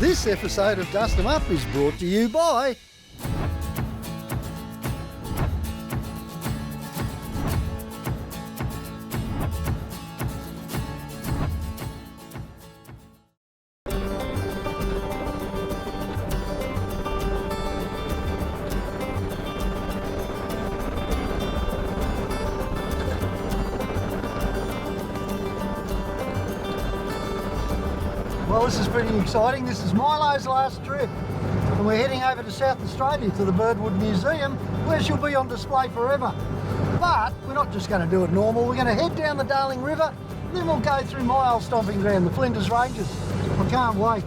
This episode of DustemUp is brought to you by Well, this is pretty exciting. This is Milo's last trip, and we're heading over to South Australia to the Birdwood Museum, where she'll be on display forever. But we're not just going to do it normal. We're going to head down the Darling River, then we'll go through my old stomping ground, the Flinders Ranges. I can't wait.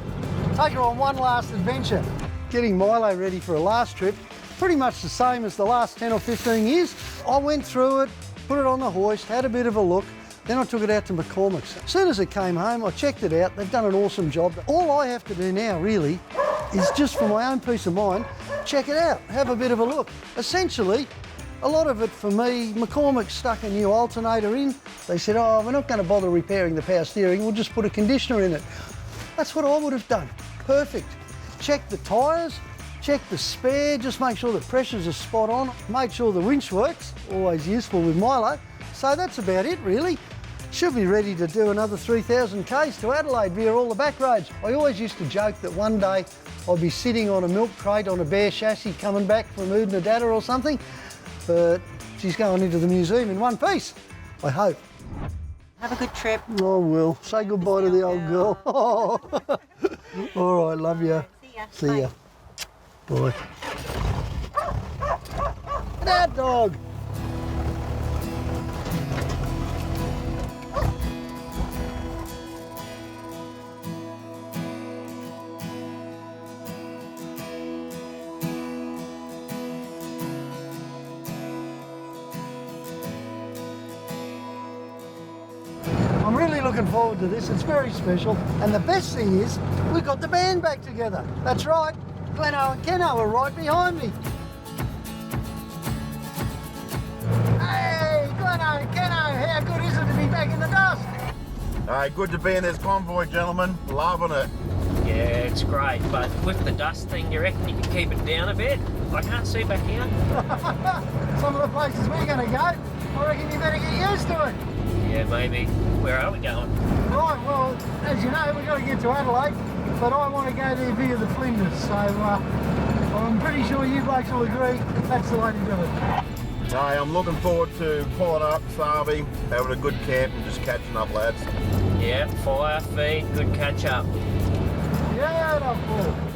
Take her on one last adventure. Getting Milo ready for a last trip, pretty much the same as the last 10 or 15 years. I went through it, put it on the hoist, had a bit of a look. Then I took it out to McCormick's. As soon as it came home, I checked it out. They've done an awesome job. All I have to do now, really, is just for my own peace of mind, check it out, have a bit of a look. Essentially, a lot of it for me, McCormick stuck a new alternator in. They said, oh, we're not going to bother repairing the power steering, we'll just put a conditioner in it. That's what I would have done. Perfect. Check the tyres, check the spare, just make sure the pressures are spot on, make sure the winch works, always useful with Milo. So that's about it, really. Should be ready to do another 3,000 k's to Adelaide via all the back roads. I always used to joke that one day I'd be sitting on a milk crate on a bare chassis coming back from Oodnadatta or something, but she's going into the museum in one piece, I hope. Have a good trip. Oh, will. Say goodbye to the old girl. All right, love you. See ya. See ya. Bye. That dog. I'm really looking forward to this. It's very special. And the best thing is, we've got the band back together. That's right. Gleno and Kenno are right behind me. Hey, Gleno and Kenno, how good is it to be back in the dust? Hey, good to be in this convoy, gentlemen. Loving it. Yeah, it's great, but with the dust thing, you reckon you can keep it down a bit? I can't see back here. Some of the places we're going to go, I reckon you better get used to it. Yeah, maybe. Where are we going? Right, well, as you know, we've got to get to Adelaide, but I want to go there via the Flinders, so I'm pretty sure you blokes will agree that's the way to do it. Hey, I'm looking forward to pulling up, starving, having a good camp and just catching up, lads. Yeah, fire, feed, good catch up. Yeah, no fool.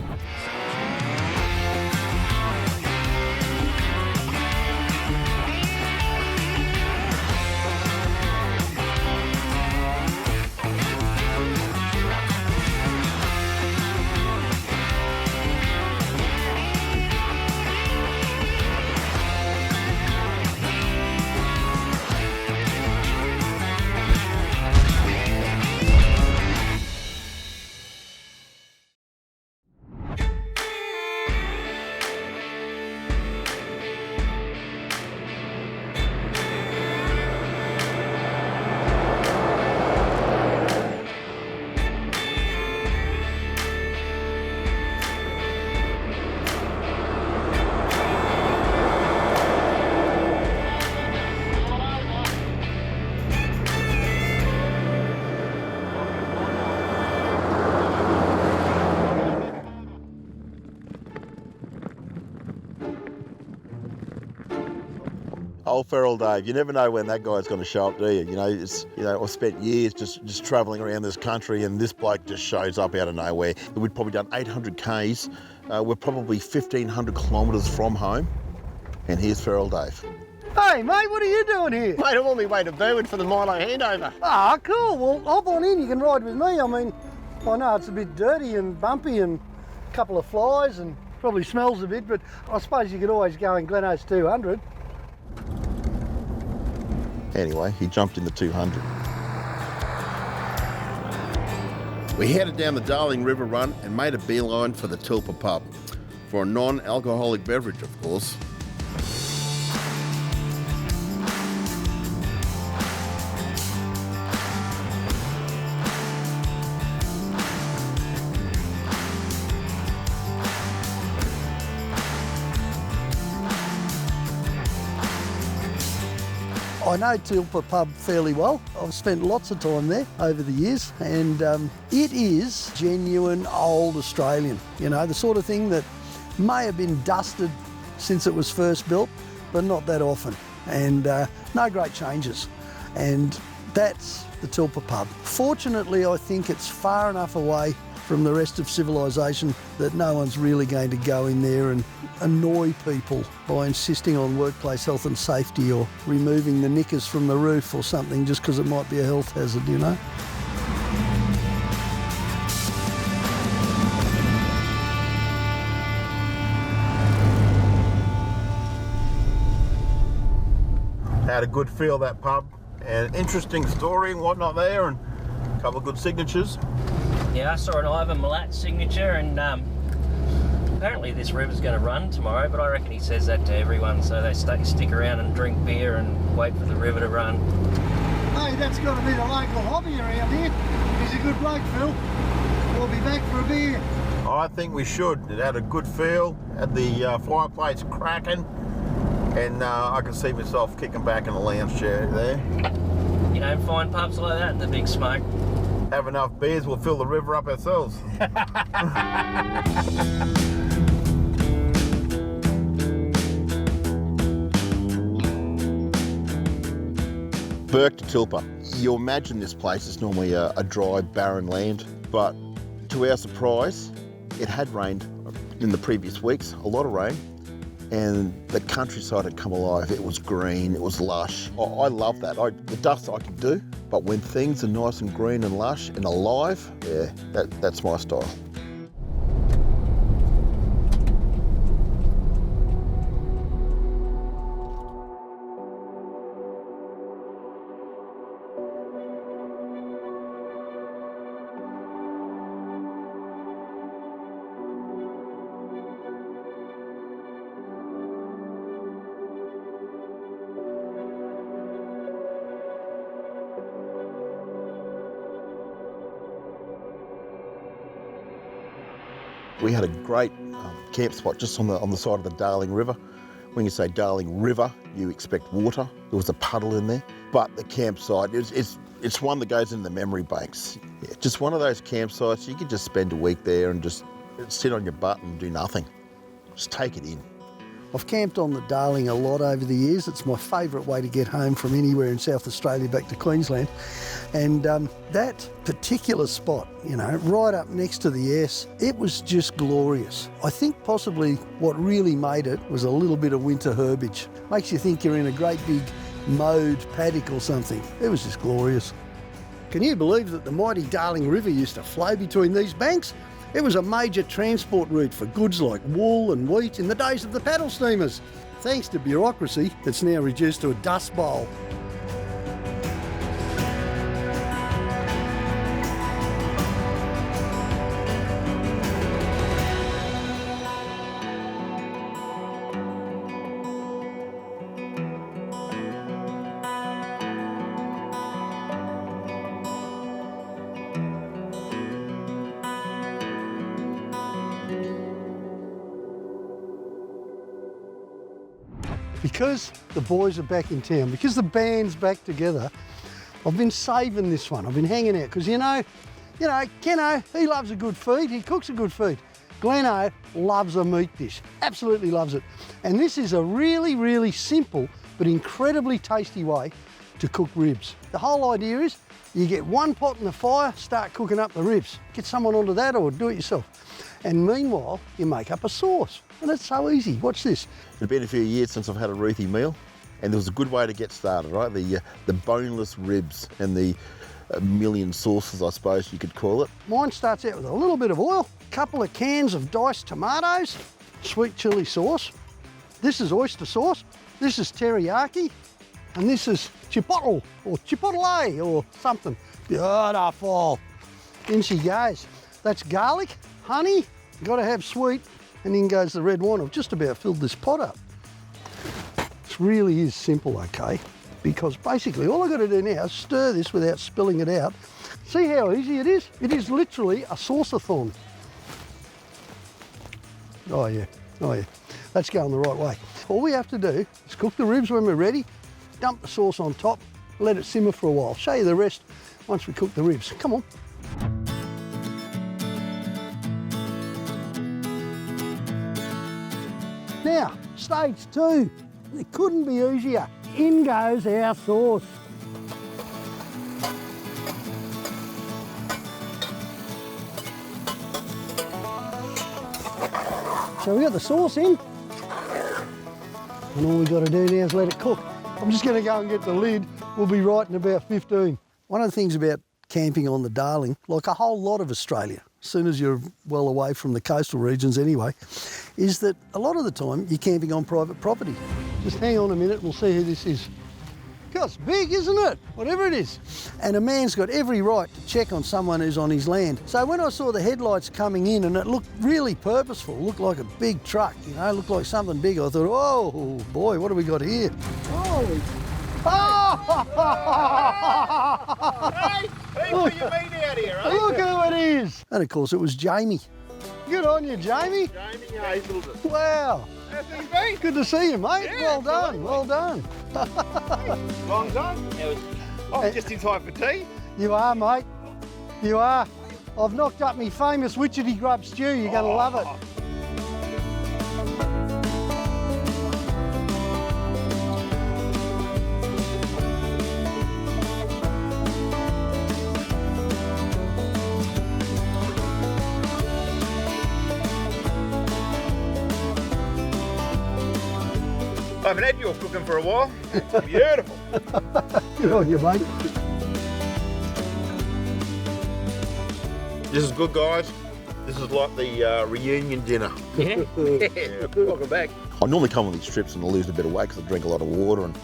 Old Feral Dave, you never know when that guy's going to show up, do you? I've spent years just travelling around this country, and this bloke just shows up out of nowhere. We'd probably done 800 k's. We're probably 1,500 kilometres from home, and here's Feral Dave. Hey, mate, what are you doing here? Mate, I'm on my way to Birdwood for the Milo handover. Ah, cool. Well, hop on in. You can ride with me. I mean, I know it's a bit dirty and bumpy and a couple of flies and probably smells a bit, but I suppose you could always go in Glenno's 200. Anyway, he jumped in the 200. We headed down the Darling River run and made a beeline for the Tulpa pub. For a non-alcoholic beverage, of course. I know Tilpa Pub fairly well. I've spent lots of time there over the years, and it is genuine old Australian. You know, the sort of thing that may have been dusted since it was first built, but not that often, and no great changes. And that's the Tilpa Pub. Fortunately, I think it's far enough away from the rest of civilisation that no one's really going to go in there and annoy people by insisting on workplace health and safety or removing the knickers from the roof or something just because it might be a health hazard, you know. Had a good feel of that pub, and interesting story and whatnot there, and a couple of good signatures. Yeah, I saw an Ivan Milat signature, and apparently this river's going to run tomorrow, but I reckon he says that to everyone, so they stick around and drink beer and wait for the river to run. Hey, that's got to be the local hobby around here. He's a good bloke, Phil. We'll be back for a beer. I think we should. It had a good feel, had the fireplace cracking, and I can see myself kicking back in the lounge chair there. You don't find pubs like that in the big smoke. Have enough beers, we'll fill the river up ourselves. Bourke to Tilpa. You imagine this place is normally a dry, barren land, but to our surprise, it had rained in the previous weeks, a lot of rain, and the countryside had come alive. It was green, it was lush. I love that. The dust I can do, but when things are nice and green and lush and alive, yeah, that's my style. We had a great camp spot just on the side of the Darling River. When you say Darling River, you expect water. There was a puddle in there, but the campsite, it's one that goes in the memory banks. Yeah, just one of those campsites, you could just spend a week there and just sit on your butt and do nothing. Just take it in. I've camped on the Darling a lot over the years. It's my favourite way to get home from anywhere in South Australia back to Queensland. And that particular spot, you know, right up next to the S, it was just glorious. I think possibly what really made it was a little bit of winter herbage. Makes you think you're in a great big mowed paddock or something. It was just glorious. Can you believe that the mighty Darling River used to flow between these banks? It was a major transport route for goods like wool and wheat in the days of the paddle steamers. Thanks to bureaucracy, it's now reduced to a dust bowl. Because the boys are back in town, because the band's back together, I've been saving this one. I've been hanging out because you know, Kenno, he loves a good feed. He cooks a good feed. Glenno loves a meat dish, absolutely loves it. And this is a really, really simple but incredibly tasty way to cook ribs. The whole idea is you get one pot in the fire, start cooking up the ribs. Get someone onto that or do it yourself. And meanwhile, you make up a sauce. And it's so easy. Watch this. It's been a few years since I've had a Roothy meal, and there was a good way to get started, right? The boneless ribs and the million sauces, I suppose you could call it. Mine starts out with a little bit of oil, a couple of cans of diced tomatoes, sweet chilli sauce. This is oyster sauce. This is teriyaki. And this is chipotle or chipotle or something. Beautiful. In she goes. That's garlic, honey, got to have sweet, and in goes the red wine. I've just about filled this pot up. This really is simple, okay? Because basically all I've got to do now is stir this without spilling it out. See how easy it is? It is literally a sauce-a-thon. Oh yeah, that's going the right way. All we have to do is cook the ribs when we're ready, dump the sauce on top, let it simmer for a while. Show you the rest once we cook the ribs. Come on. Now, stage 2. It couldn't be easier. In goes our sauce. So we got the sauce in, and all we got to do now is let it cook. I'm just going to go and get the lid. We'll be right in about 15. One of the things about camping on the Darling, like a whole lot of Australia, as soon as you're well away from the coastal regions anyway, is that a lot of the time you're camping on private property. Just hang on a minute, we'll see who this is. God, it's big, isn't it? Whatever it is. And a man's got every right to check on someone who's on his land. So when I saw the headlights coming in and it looked really purposeful, looked like a big truck, you know, looked like something big, I thought, oh boy, what have we got here? Holy... Oh! Hey, put your meat out here, eh? Look who it is. And of course it was Jamie. Good on you, Jamie. Jamie Hazelden. Wow. How's things been? Good to see you, mate. Yeah, well done, well done. Long time? Oh, just in time for tea? You are, mate. You are. I've knocked up my famous witchetty grub stew. You're going to love it. I haven't had your cooking for a while. It's beautiful. Good on you, mate. This is good, guys. This is like the reunion dinner. Yeah. Yeah, welcome back. I normally come on these trips and I lose a bit of weight because I drink a lot of water and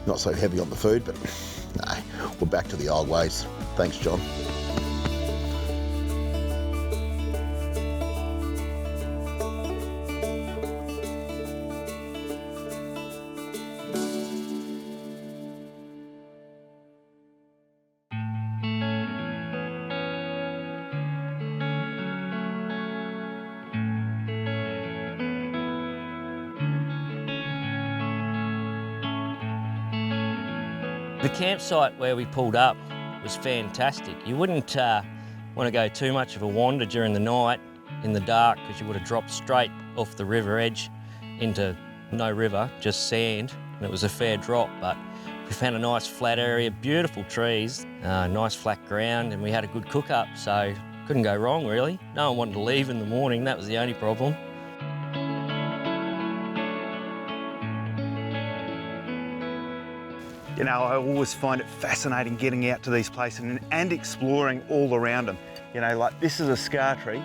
not so heavy on the food, but no, we're back to the old ways. Thanks, John. The campsite where we pulled up was fantastic. You wouldn't want to go too much of a wander during the night in the dark because you would have dropped straight off the river edge into no river, just sand, and it was a fair drop, but we found a nice flat area, beautiful trees, nice flat ground, and we had a good cook up, so couldn't go wrong really. No one wanted to leave in the morning, that was the only problem. You know, I always find it fascinating getting out to these places and exploring all around them. You know, like this is a scar tree,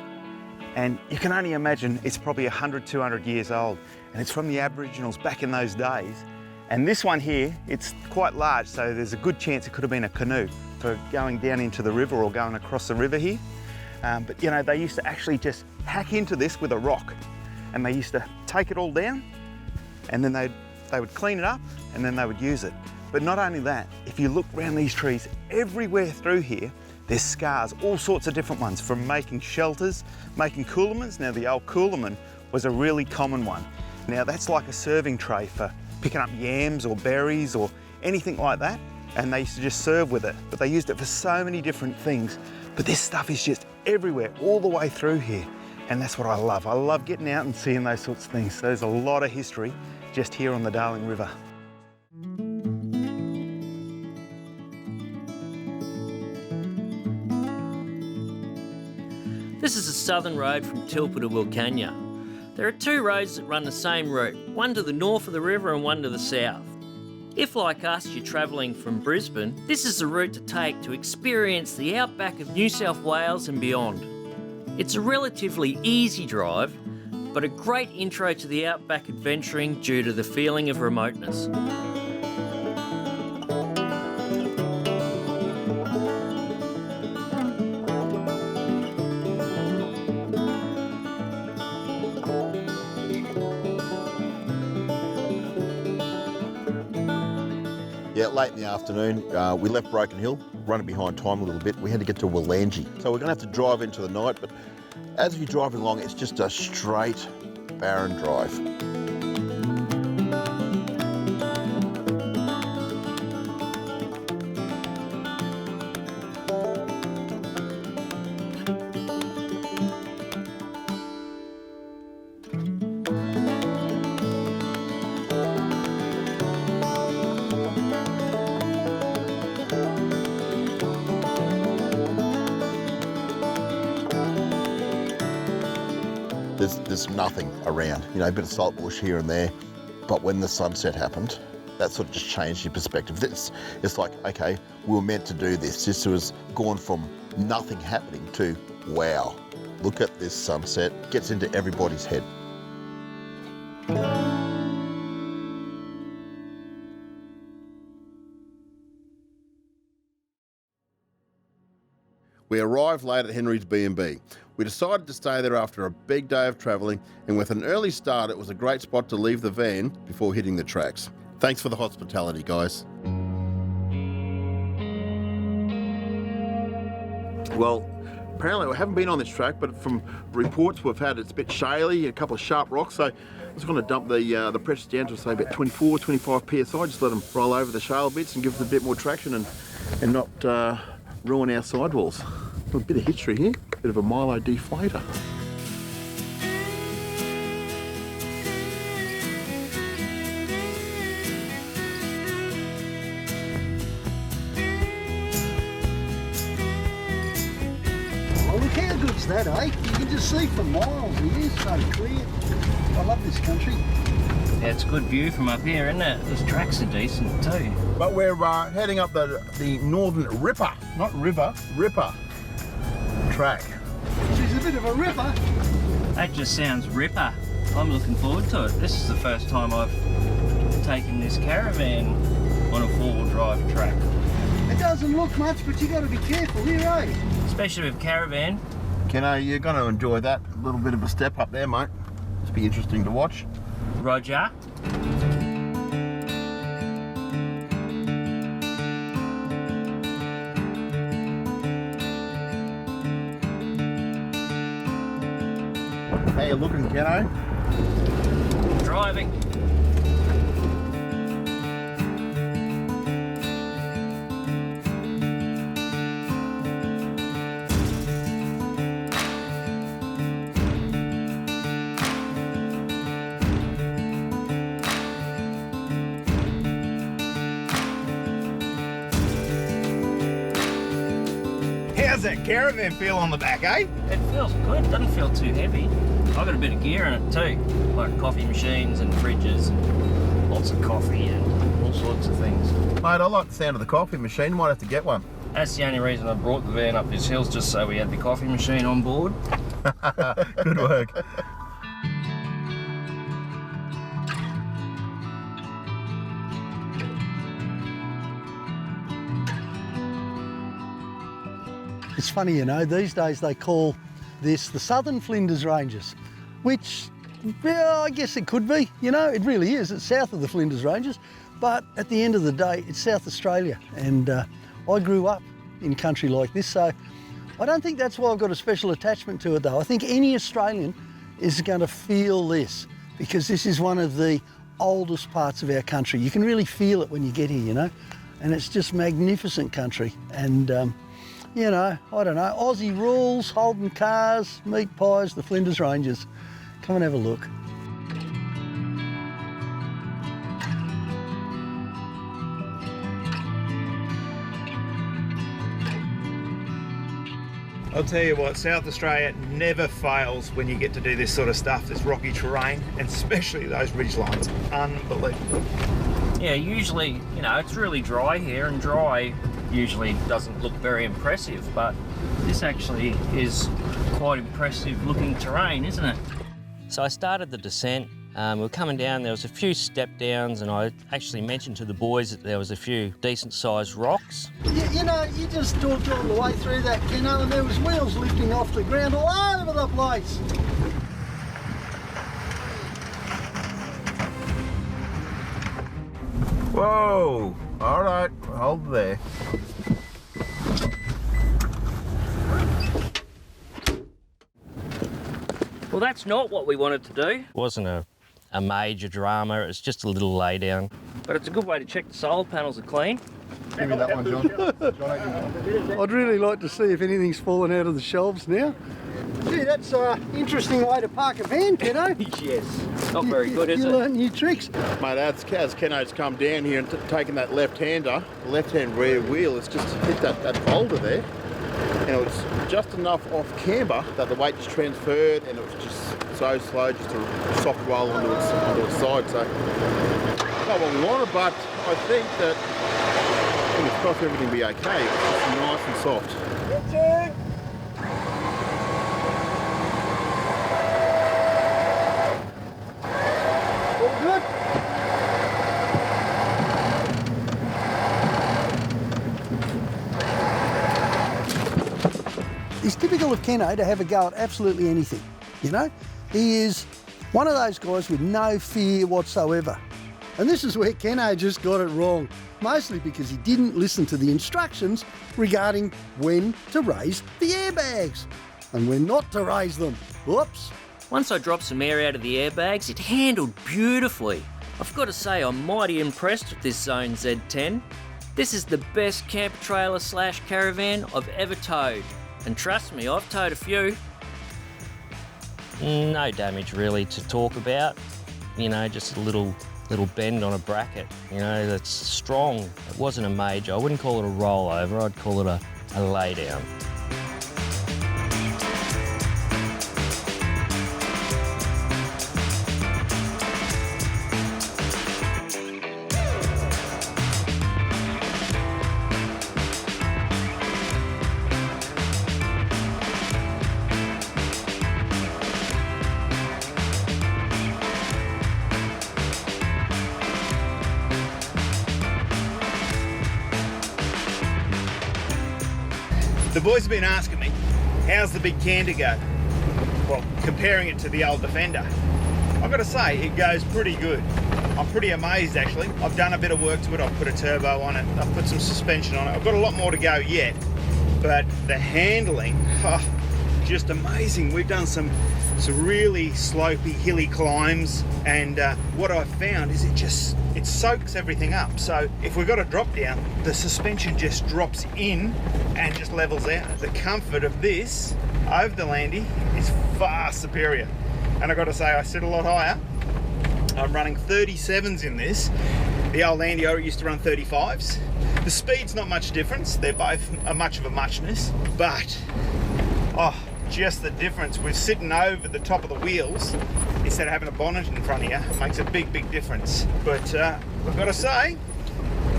and you can only imagine it's probably 100, 200 years old, and it's from the Aboriginals back in those days. And this one here, it's quite large, so there's a good chance it could have been a canoe for going down into the river or going across the river here. But you know, they used to actually just hack into this with a rock, and they used to take it all down, and then they would clean it up, and then they would use it. But not only that, if you look around these trees, everywhere through here, there's scars, all sorts of different ones, from making shelters, making coolamans. Now the old coolaman was a really common one. Now that's like a serving tray for picking up yams or berries or anything like that, and they used to just serve with it. But they used it for so many different things. But this stuff is just everywhere, all the way through here. And that's what I love. I love getting out and seeing those sorts of things. So there's a lot of history just here on the Darling River. This is a southern road from Tilpa to Wilcannia. There are two roads that run the same route, one to the north of the river and one to the south. If, like us, you're travelling from Brisbane, this is the route to take to experience the outback of New South Wales and beyond. It's a relatively easy drive, but a great intro to the outback adventuring due to the feeling of remoteness. Yeah, late in the afternoon, we left Broken Hill, running behind time a little bit. We had to get to WILLANGI. So we're going to have to drive into the night, but as you're driving along, it's just a straight, barren drive. there's nothing around, you know, a bit of salt bush here and there. But when the sunset happened, that sort of just changed your perspective. It's like, okay, we were meant to do this. This was gone from nothing happening to, wow, look at this sunset. Gets into everybody's head. We arrived late at Henry's B&B. We decided to stay there after a big day of travelling, and with an early start, it was a great spot to leave the van before hitting the tracks. Thanks for the hospitality, guys. Well, apparently we haven't been on this track, but from reports we've had, it's a bit shaly, a couple of sharp rocks, so I'm just going to dump the pressure down to say about 24, 25 PSI, just let them roll over the shale bits and give us a bit more traction and not ruin our sidewalls. A bit of history here, bit of a Milo deflator. Oh, look how good's that, eh? You can just see for miles. It is so clear. I love this country. Yeah, it's a good view from up here, isn't it? Those tracks are decent too. But we're heading up the Northern Ripper, not river, Ripper track. Which is a bit of a ripper. That just sounds ripper. I'm looking forward to it. This is the first time I've taken this caravan on a four-wheel drive track. It doesn't look much, but you got to be careful here, eh? Especially with caravan. Kenno, you're going to enjoy that. A little bit of a step up there, mate. It's be interesting to watch. Roger. How you looking, Kenno? Driving. How's that caravan feel on the back, eh? It feels good, doesn't feel too heavy. I've got a bit of gear in it too, like coffee machines and fridges, and lots of coffee and all sorts of things. Mate, I like the sound of the coffee machine. Might have to get one. That's the only reason I brought the van up these hills, just so we had the coffee machine on board. Good work. It's funny, you know, these days they call this the Southern Flinders Ranges, which, well, I guess it could be, you know, it really is. It's south of the Flinders Ranges, but at the end of the day, it's South Australia, and I grew up in country like this, so I don't think that's why I've got a special attachment to it, though. I think any Australian is going to feel this, because this is one of the oldest parts of our country. You can really feel it when you get here, you know, and it's just magnificent country, and you know, I don't know, Aussie rules, Holden cars, meat pies, the Flinders Ranges. Come and have a look. I'll tell you what, South Australia never fails when you get to do this sort of stuff, this rocky terrain, and especially those ridge lines. Unbelievable. Yeah, usually, you know, it's really dry here, and dry usually doesn't look very impressive, but this actually is quite impressive looking terrain, isn't it? So I started the descent. We were coming down, there was a few step downs, and I actually mentioned to the boys that there was a few decent sized rocks. You know, you just talked all the way through that, Kenno, and there was wheels lifting off the ground all over the place. Whoa! All right, hold there. Well, that's not what we wanted to do. It wasn't a major drama, it was just a little lay down. But it's a good way to check the solar panels are clean. Give me that one, John. I'd really like to see if anything's fallen out of the shelves now. Gee, that's an interesting way to park a van, Kenno. Yes. Not very good, is You it? learn new tricks. Mate, as Kenno's come down here and taken that left-hander, the left-hand rear wheel, it's just hit that boulder there. and it was just enough off camber that the weight just transferred, and it was just so slow, just a soft roll onto its side. So not what we wanted, but I think that fingers crossed everything will be okay. It's just nice and soft. All good? It's typical of Kenno to have a go at absolutely anything, you know? He is one of those guys with no fear whatsoever. And this is where Kenno just got it wrong, mostly because he didn't listen to the instructions regarding when to raise the airbags and when not to raise them. Whoops. Once I dropped some air out of the airbags, it handled beautifully. I've got to say I'm mighty impressed with this Zone Z10. This is the best camper trailer / caravan I've ever towed. And trust me, I've towed a few. No damage really to talk about. You know, just a little bend on a bracket. You know, that's strong. It wasn't a major. I wouldn't call it a rollover. I'd call it a lay down. The boys have been asking me, how's the big Canter go? Well, comparing it to the old Defender. I've got to say, it goes pretty good. I'm pretty amazed actually. I've done a bit of work to it. I've put a turbo on it. I've put some suspension on it. I've got a lot more to go yet, but the handling, just amazing. We've done some really slopey, hilly climbs, and what I've found is it soaks everything up. So if we've got a drop down, the suspension just drops in and just levels out. The comfort of this over the Landy is far superior. And I've got to say, I sit a lot higher. I'm running 37s in this. The old Landy I used to run 35s. The speed's not much difference. They're both much of a muchness, but just the difference with sitting over the top of the wheels instead of having a bonnet in front of you makes a big difference. But I've got to say,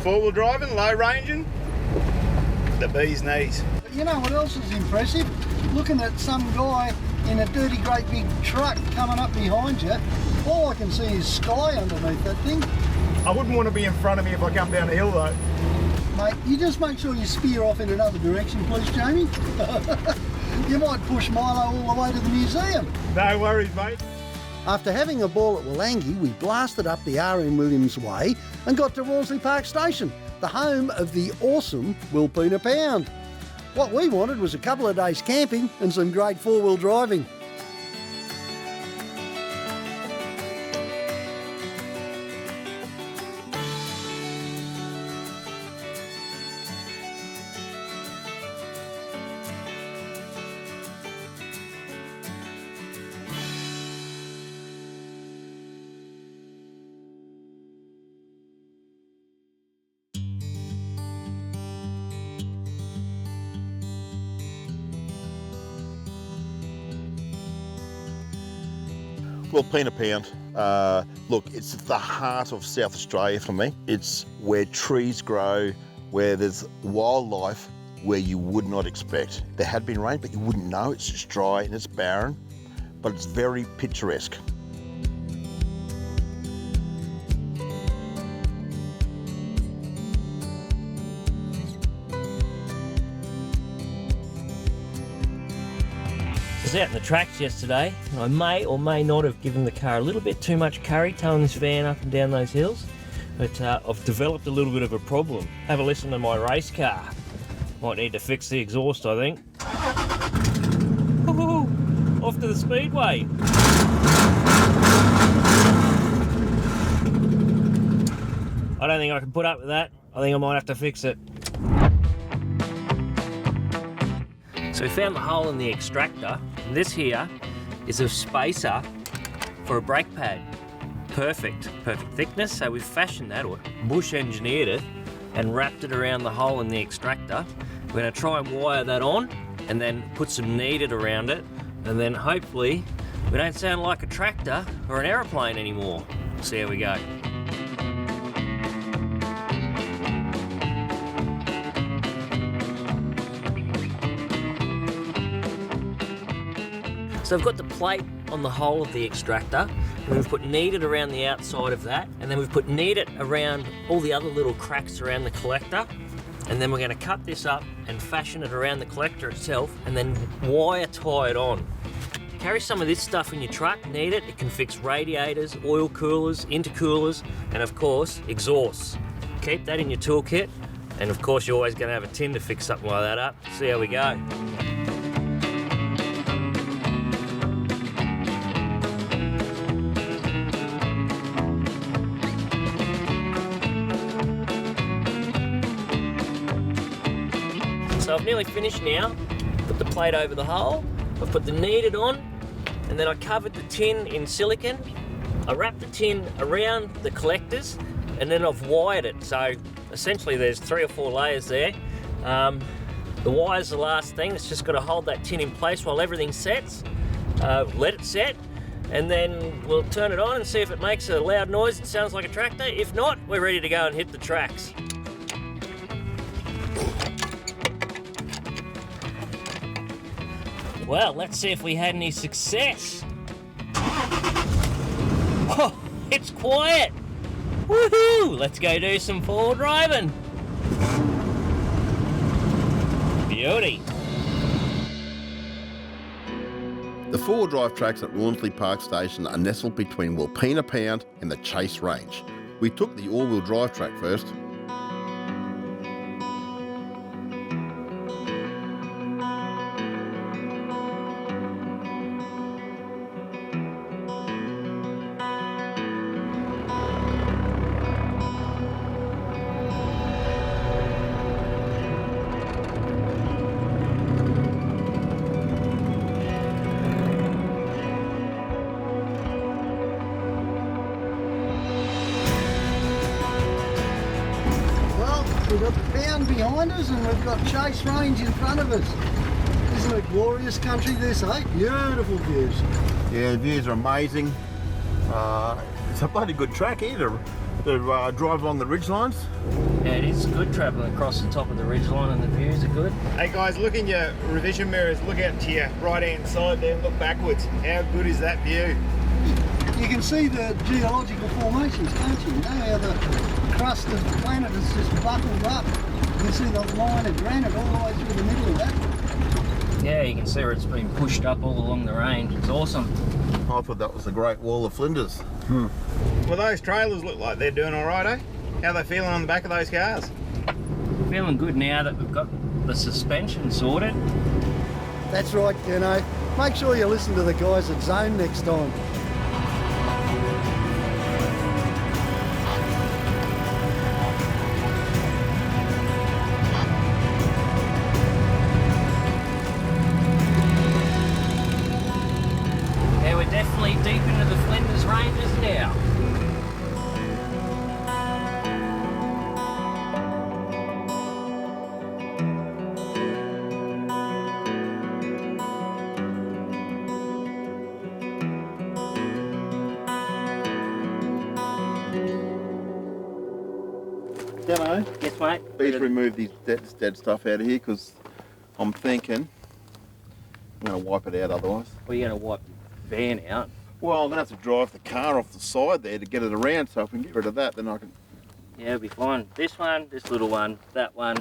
four-wheel driving, low ranging, the bee's knees. You know what else is impressive? Looking at some guy in a dirty great big truck coming up behind you, all I can see is sky underneath that thing. I wouldn't want to be in front of me if I come down the hill though. Mate, you just make sure you spear off in another direction, please, Jamie. You might push Milo all the way to the museum. No worries, mate. After having a ball at Willangi, we blasted up the R.M. Williams Way and got to RAWNSLEY Park Station, the home of the awesome WILPENA Pound. What we wanted was a couple of days camping and some great four-wheel driving. WILPENA Pound, look, it's the heart of South Australia for me. It's where trees grow, where there's wildlife where you would not expect. There had been rain, but you wouldn't know. It's just dry and it's barren, but it's very picturesque. I was out in the tracks yesterday, and I may or may not have given the car a little bit too much curry towing this van up and down those hills, but I've developed a little bit of a problem. Have a listen to my race car. Might need to fix the exhaust, I think. Woo-hoo! Off to the speedway. I don't think I can put up with that. I think I might have to fix it. So we found the hole in the extractor, and this here is a spacer for a brake pad. Perfect thickness, so we've fashioned that, or bush engineered it, and wrapped it around the hole in the extractor. We're going to try and wire that on, and then put some kneaded around it, and then hopefully we don't sound like a tractor or an aeroplane anymore. See how we go. So I've got the plate on the whole of the extractor, and we've put kneaded around the outside of that, and then we've put kneaded around all the other little cracks around the collector, and then we're going to cut this up and fashion it around the collector itself, and then wire tie it on. Carry some of this stuff in your truck, knead it. It can fix radiators, oil coolers, intercoolers, and of course, exhausts. Keep that in your toolkit, and of course, you're always going to have a tin to fix something like that up. See how we go. So I've nearly finished now. Put the plate over the hole. I've put the kneaded on, and then I covered the tin in silicone. I wrapped the tin around the collectors, and then I've wired it. So essentially there's 3 or 4 layers there. The wire's the last thing. It's just got to hold that tin in place while everything sets. Let it set, and then we'll turn it on and see if it makes a loud noise that sounds like a tractor. If not, we're ready to go and hit the tracks. Well, let's see if we had any success. Oh, it's quiet. Woohoo! Let's go do some forward driving. Beauty. The 4-drive tracks at RAWNSLEY Park Station are nestled between WILPENA Pound and the Chase Range. We took the all-wheel drive track first. We've got the Pound behind us and we've got Chase Range in front of us. Isn't it glorious country this, eh? Beautiful views. Yeah, the views are amazing. It's a bloody good track here to drive along the ridgelines. Yeah, it is good travelling across the top of the ridgeline, and the views are good. Hey guys, look in your revision mirrors, look out to your right hand side there and look backwards. How good is that view? You can see the geological formations, can't you? You know how the crust of the planet is just buckled up. You can see the line of granite all the way through the middle of that. Yeah, you can see where it's been pushed up all along the range. It's awesome. I thought that was the Great Wall of Flinders. Well, those trailers look like they're doing all right, eh? How are they feeling on the back of those cars? Feeling good now that we've got the suspension sorted. That's right, Glenno. Make sure you listen to the guys at Zone next time. Yeah, we're definitely deep into the Flinders Ranges now. Kenno, Yes, mate. please remove these dead stuff out of here because I'm thinking I'm going to wipe it out otherwise. Well, you're going to wipe the van out. Well, I'm going to have to drive the car off the side there to get it around, so if we can get rid of that, then I can Yeah, it'll be fine. This one, this little one, that one,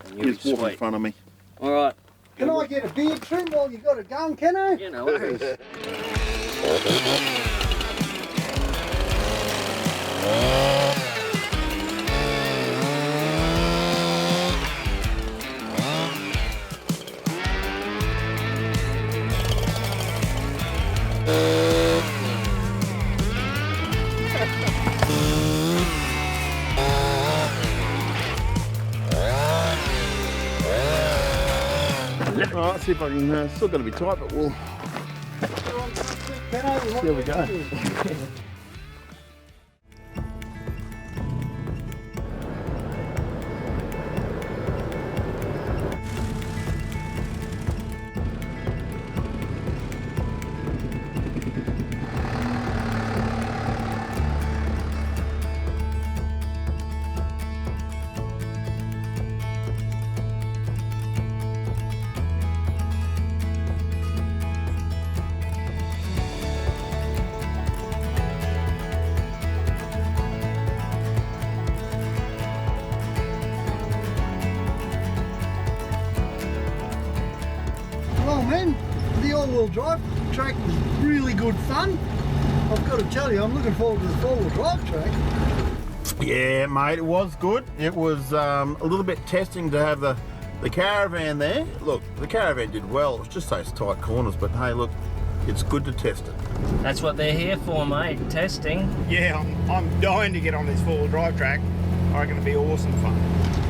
and you'll just be walk in sweet. front of me. All right. Can I get a beard trim while you got it going, Kenno? You know it. All right, see if I can, still going to be tight, but we'll see how we go. four-wheel drive track was really good fun. I've got to tell you, I'm looking forward to the four-wheel drive track. Yeah, mate, it was good. It was a little bit testing to have the caravan there. Look, the caravan did well. It was just those tight corners, but hey, look, it's good to test it. That's what they're here for, mate, testing. Yeah, I'm dying to get on this four-wheel drive track. I reckon it'll be awesome fun.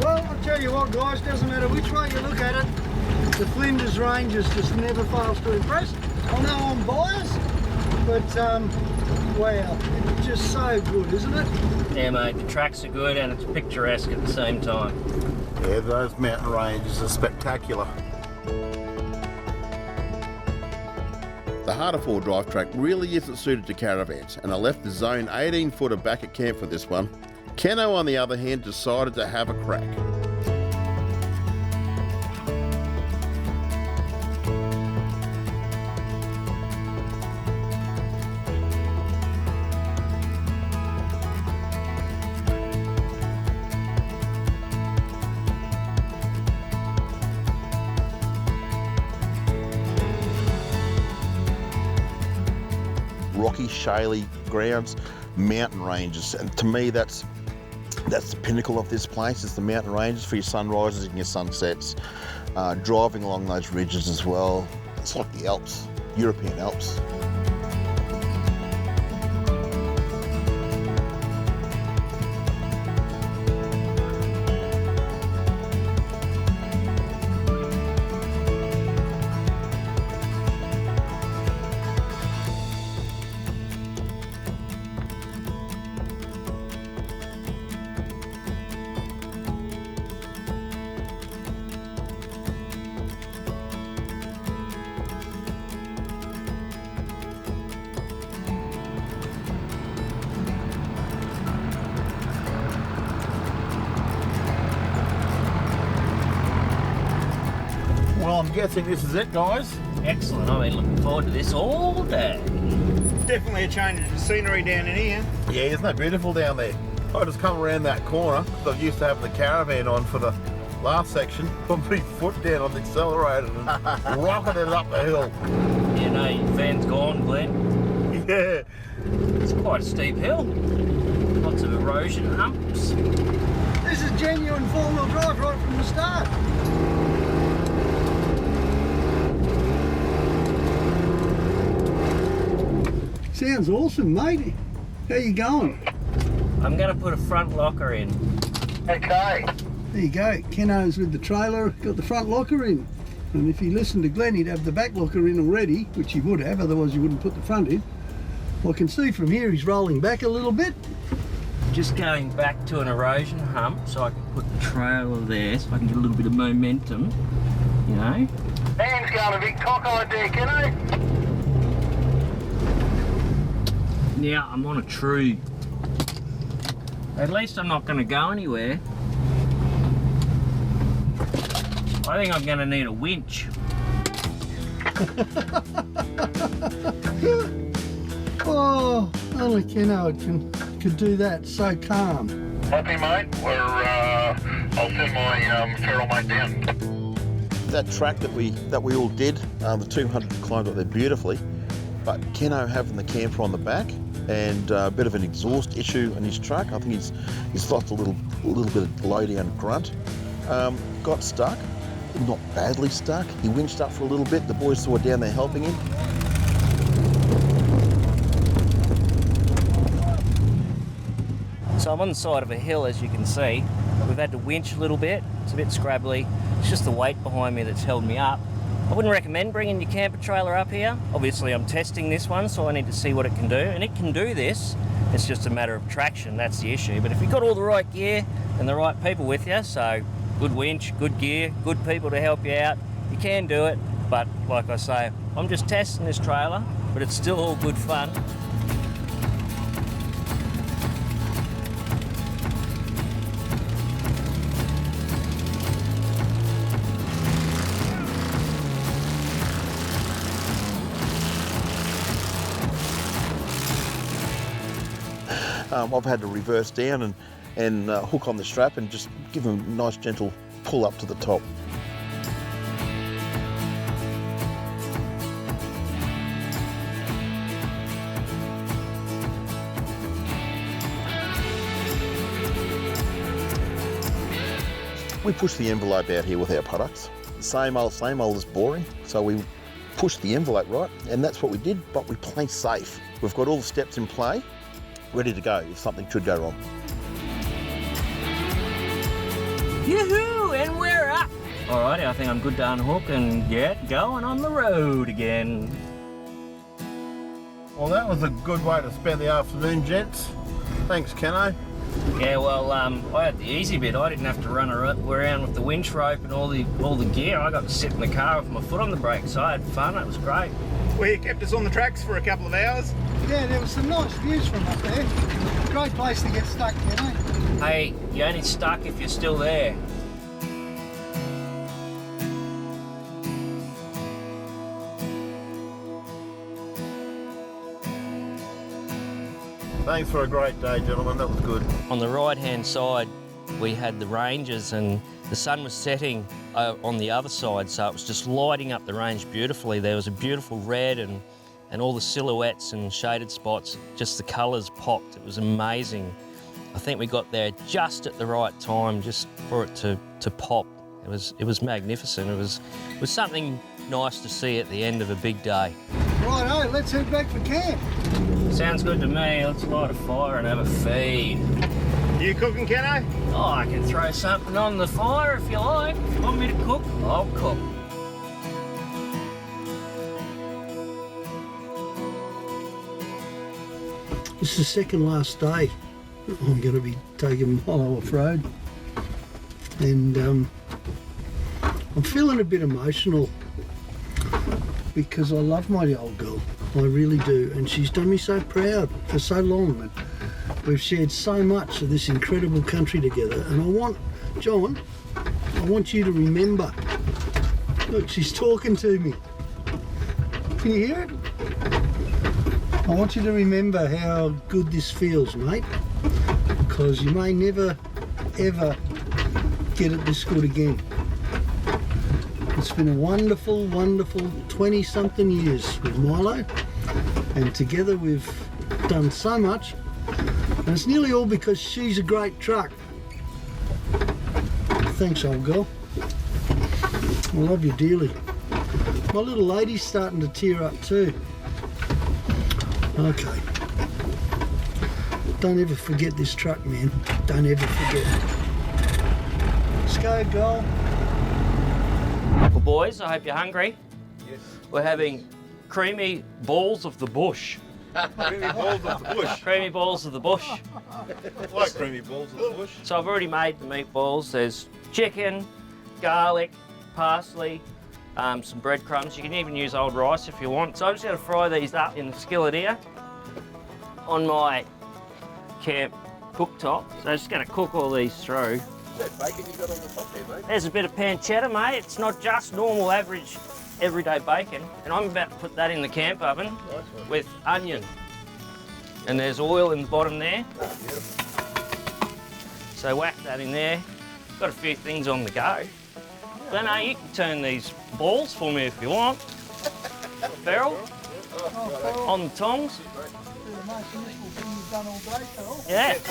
Well, I'll tell you what, guys, doesn't matter which way you look at it, the Flinders Ranges just never fails to impress. I know I'm biased, but wow, it's just so good, isn't it? Yeah, mate, the tracks are good and it's picturesque at the same time. Yeah, those mountain ranges are spectacular. The harder four drive track really isn't suited to caravans, and I left the zone 18 footer back at camp for this one. Kenno, on the other hand, decided to have a crack. Rocky, shaly grounds, mountain ranges, and to me that's the pinnacle of this place. It's the mountain ranges for your sunrises and your sunsets. Driving along those ridges as well. It's like the Alps, European Alps. Well, I'm guessing this is it, guys. Excellent, I've been looking forward to this all day. Definitely a change of scenery down in here. Yeah, isn't that beautiful down there? I just come around that corner, because I used to have the caravan on for the last section, put my foot down on the accelerator and rocking it up the hill. You know, your van's gone, Glenn. Yeah. It's quite a steep hill. Lots of erosion humps. This is genuine four-wheel drive right from the start. Sounds awesome, mate. How you going? I'm going to put a front locker in. Okay. There you go. Kenno's with the trailer, got the front locker in. And if you listen to Glenn, he'd have the back locker in already, which he would have, otherwise you wouldn't put the front in. I can see from here he's rolling back a little bit. Just going back to an erosion hump so I can put the trailer there so I can get a little bit of momentum, you know. Dan's going a bit cockeyed there, Kenno. Yeah, I'm on a tree. At least I'm not going to go anywhere. I think I'm going to need a winch. Oh, only Kenno could do that, so calm. Happy, mate. I'll send my feral mate down. That track that we all did, the 200 climbed up there beautifully, but Kenno having the camper on the back and a bit of an exhaust issue in his truck. I think he's lost a little bit of low down grunt. Got stuck, not badly stuck. He winched up for a little bit. The boys saw down there helping him. So I'm on the side of a hill, as you can see. We've had to winch a little bit. It's a bit scrabbly. It's just the weight behind me that's held me up. I wouldn't recommend bringing your camper trailer up here. Obviously I'm testing this one, so I need to see what it can do. And it can do this. It's just a matter of traction, that's the issue. But if you've got all the right gear and the right people with you, so good winch, good gear, good people to help you out, you can do it. But like I say, I'm just testing this trailer, but it's still all good fun. I've had to reverse down and hook on the strap and just give him a nice gentle pull up to the top. We push the envelope out here with our products. Same old as boring. So we push the envelope right, and that's what we did, but we play safe. We've got all the steps in play, ready to go if something should go wrong. Yoo-hoo, and we're up. Alrighty, I think I'm good to unhook and get going on the road again. Well, that was a good way to spend the afternoon, gents. Thanks, Kenno. Yeah, well, I had the easy bit. I didn't have to run around with the winch rope and all the gear. I got to sit in the car with my foot on the brake, so I had fun. It was great. Well, you kept us on the tracks for a couple of hours. Yeah, there was some nice views from up there. Great place to get stuck, you know. Hey, you're only stuck if you're still there. Thanks for a great day, gentlemen. That was good. On the right-hand side, we had the ranges, and the sun was setting on the other side, so it was just lighting up the range beautifully. There was a beautiful red and all the silhouettes and shaded spots, just the colours popped. It was amazing. I think we got there just at the right time, just for it to pop. It was magnificent. It was something nice to see at the end of a big day. Righto, let's head back for camp. Sounds good to me. Let's light a fire and have a feed. You cooking, Kenno? Oh, I can throw something on the fire if you like. Want me to cook? I'll cook. This is the second last day I'm going to be taking Milo off-road, and I'm feeling a bit emotional because I love my old girl. I really do, and she's done me so proud for so long, and we've shared so much of this incredible country together. And I want, John, I want you to remember. Look, she's talking to me. Can you hear it? I want you to remember how good this feels, mate, because you may never, ever get it this good again. It's been a wonderful, wonderful 20-something years with Milo, and together we've done so much, and it's nearly all because she's a great truck. Thanks, old girl. I love you dearly. My little lady's starting to tear up too. Okay. Don't ever forget this truck, man. Don't ever forget it. Let's go, girl. Well, boys, I hope you're hungry. Yes. We're having creamy balls of the bush. Creamy balls of the bush. Creamy balls of the bush. I like creamy balls of the bush. So I've already made the meatballs. There's chicken, garlic, parsley, some breadcrumbs. You can even use old rice if you want. So I'm just going to fry these up in the skillet here on my camp cooktop. So I'm just going to cook all these through. That bacon you got on the top there, mate? There's a bit of pancetta, mate. It's not just normal, average, everyday bacon. And I'm about to put that in the camp oven with onion. And there's oil in the bottom there. So whack that in there. Got a few things on the go. Glenno, you can turn these balls for me if you want. Ferrell, on the tongs. The most useful thing you've done all day, Phil. Yeah. That's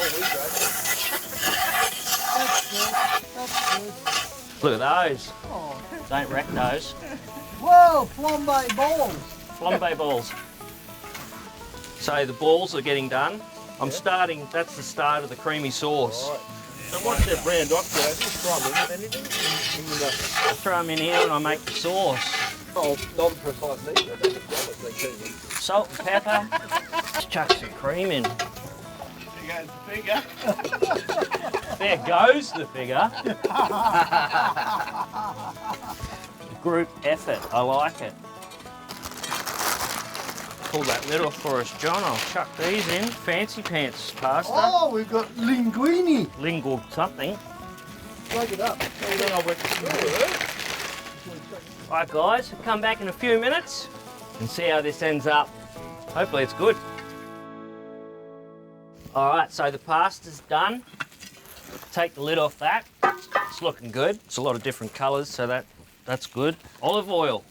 good. That's good. Look at those. Oh. Don't wreck those. Whoa, flambe balls. Flambe balls. So the balls are getting done. I'm starting, that's the start of the creamy sauce. Right. So what's that brand doctor? Just throw them in with anything? I throw them in here and I make the sauce. Oh, non-precise neither. That's a thing. Salt and pepper. Just chuck some cream in. There goes the figure. There goes the figure. Group effort, I like it. Pull that lid off for us, John. I'll chuck these in. Fancy pants pasta. Oh, we've got linguine. Lingual something. Plug it up. Alright guys, come back in a few minutes and see how this ends up. Hopefully it's good. Alright, so the pasta's done. Take the lid off that. It's looking good. It's a lot of different colours, so that's good. Olive oil.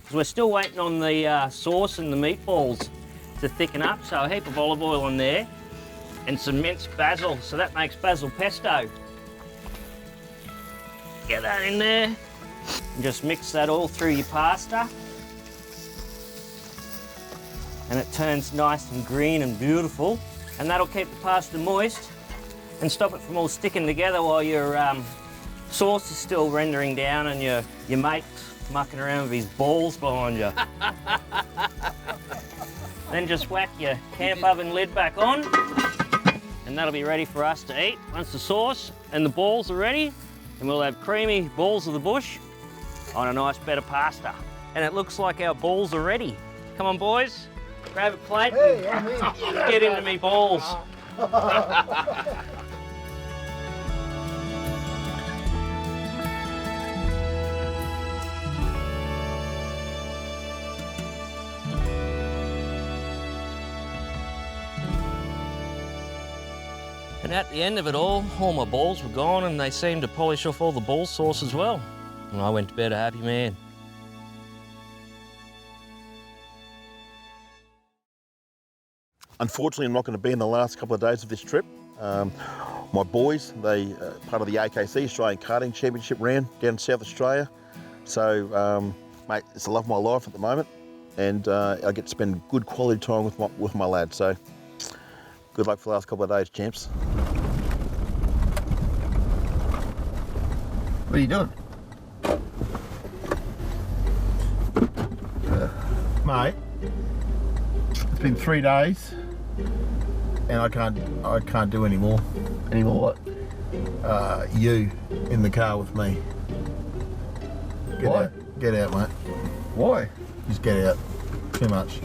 Because we're still waiting on the sauce and the meatballs to thicken up, so a heap of olive oil on there. And some minced basil, so that makes basil pesto. Get that in there. And just mix that all through your pasta. And it turns nice and green and beautiful. And that'll keep the pasta moist and stop it from all sticking together while your sauce is still rendering down and your mate's mucking around with his balls behind you. Then just whack your camp oven lid back on and that'll be ready for us to eat. Once the sauce and the balls are ready, and we'll have creamy balls of the bush on a nice bed of pasta. And it looks like our balls are ready. Come on, boys, grab a plate and get into me balls. And at the end of it all my balls were gone and they seemed to polish off all the ball sauce as well. And I went to bed a happy man. Unfortunately, I'm not going to be in the last couple of days of this trip. My boys, they part of the AKC, Australian Karting Championship round down in South Australia. So, mate, it's the love of my life at the moment. And I get to spend good quality time with my lads. So, good luck for the last couple of days, champs. What are you doing? Mate, it's been 3 days and I can't do any more. Any more what? You in the car with me. Get out, mate. Why? Just get out. Too much.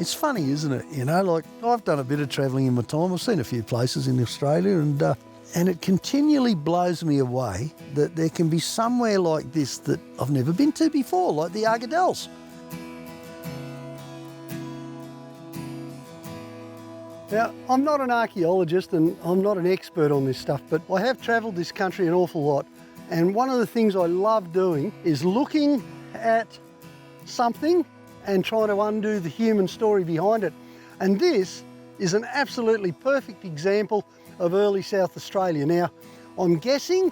It's funny, isn't it? You know, like I've done a bit of travelling in my time. I've seen a few places in Australia and it continually blows me away that there can be somewhere like this that I've never been to before, like the ARGADELLS. Now, I'm not an archaeologist and I'm not an expert on this stuff, but I have travelled this country an awful lot. And one of the things I love doing is looking at something and trying to undo the human story behind it. And this is an absolutely perfect example of early South Australia. Now, I'm guessing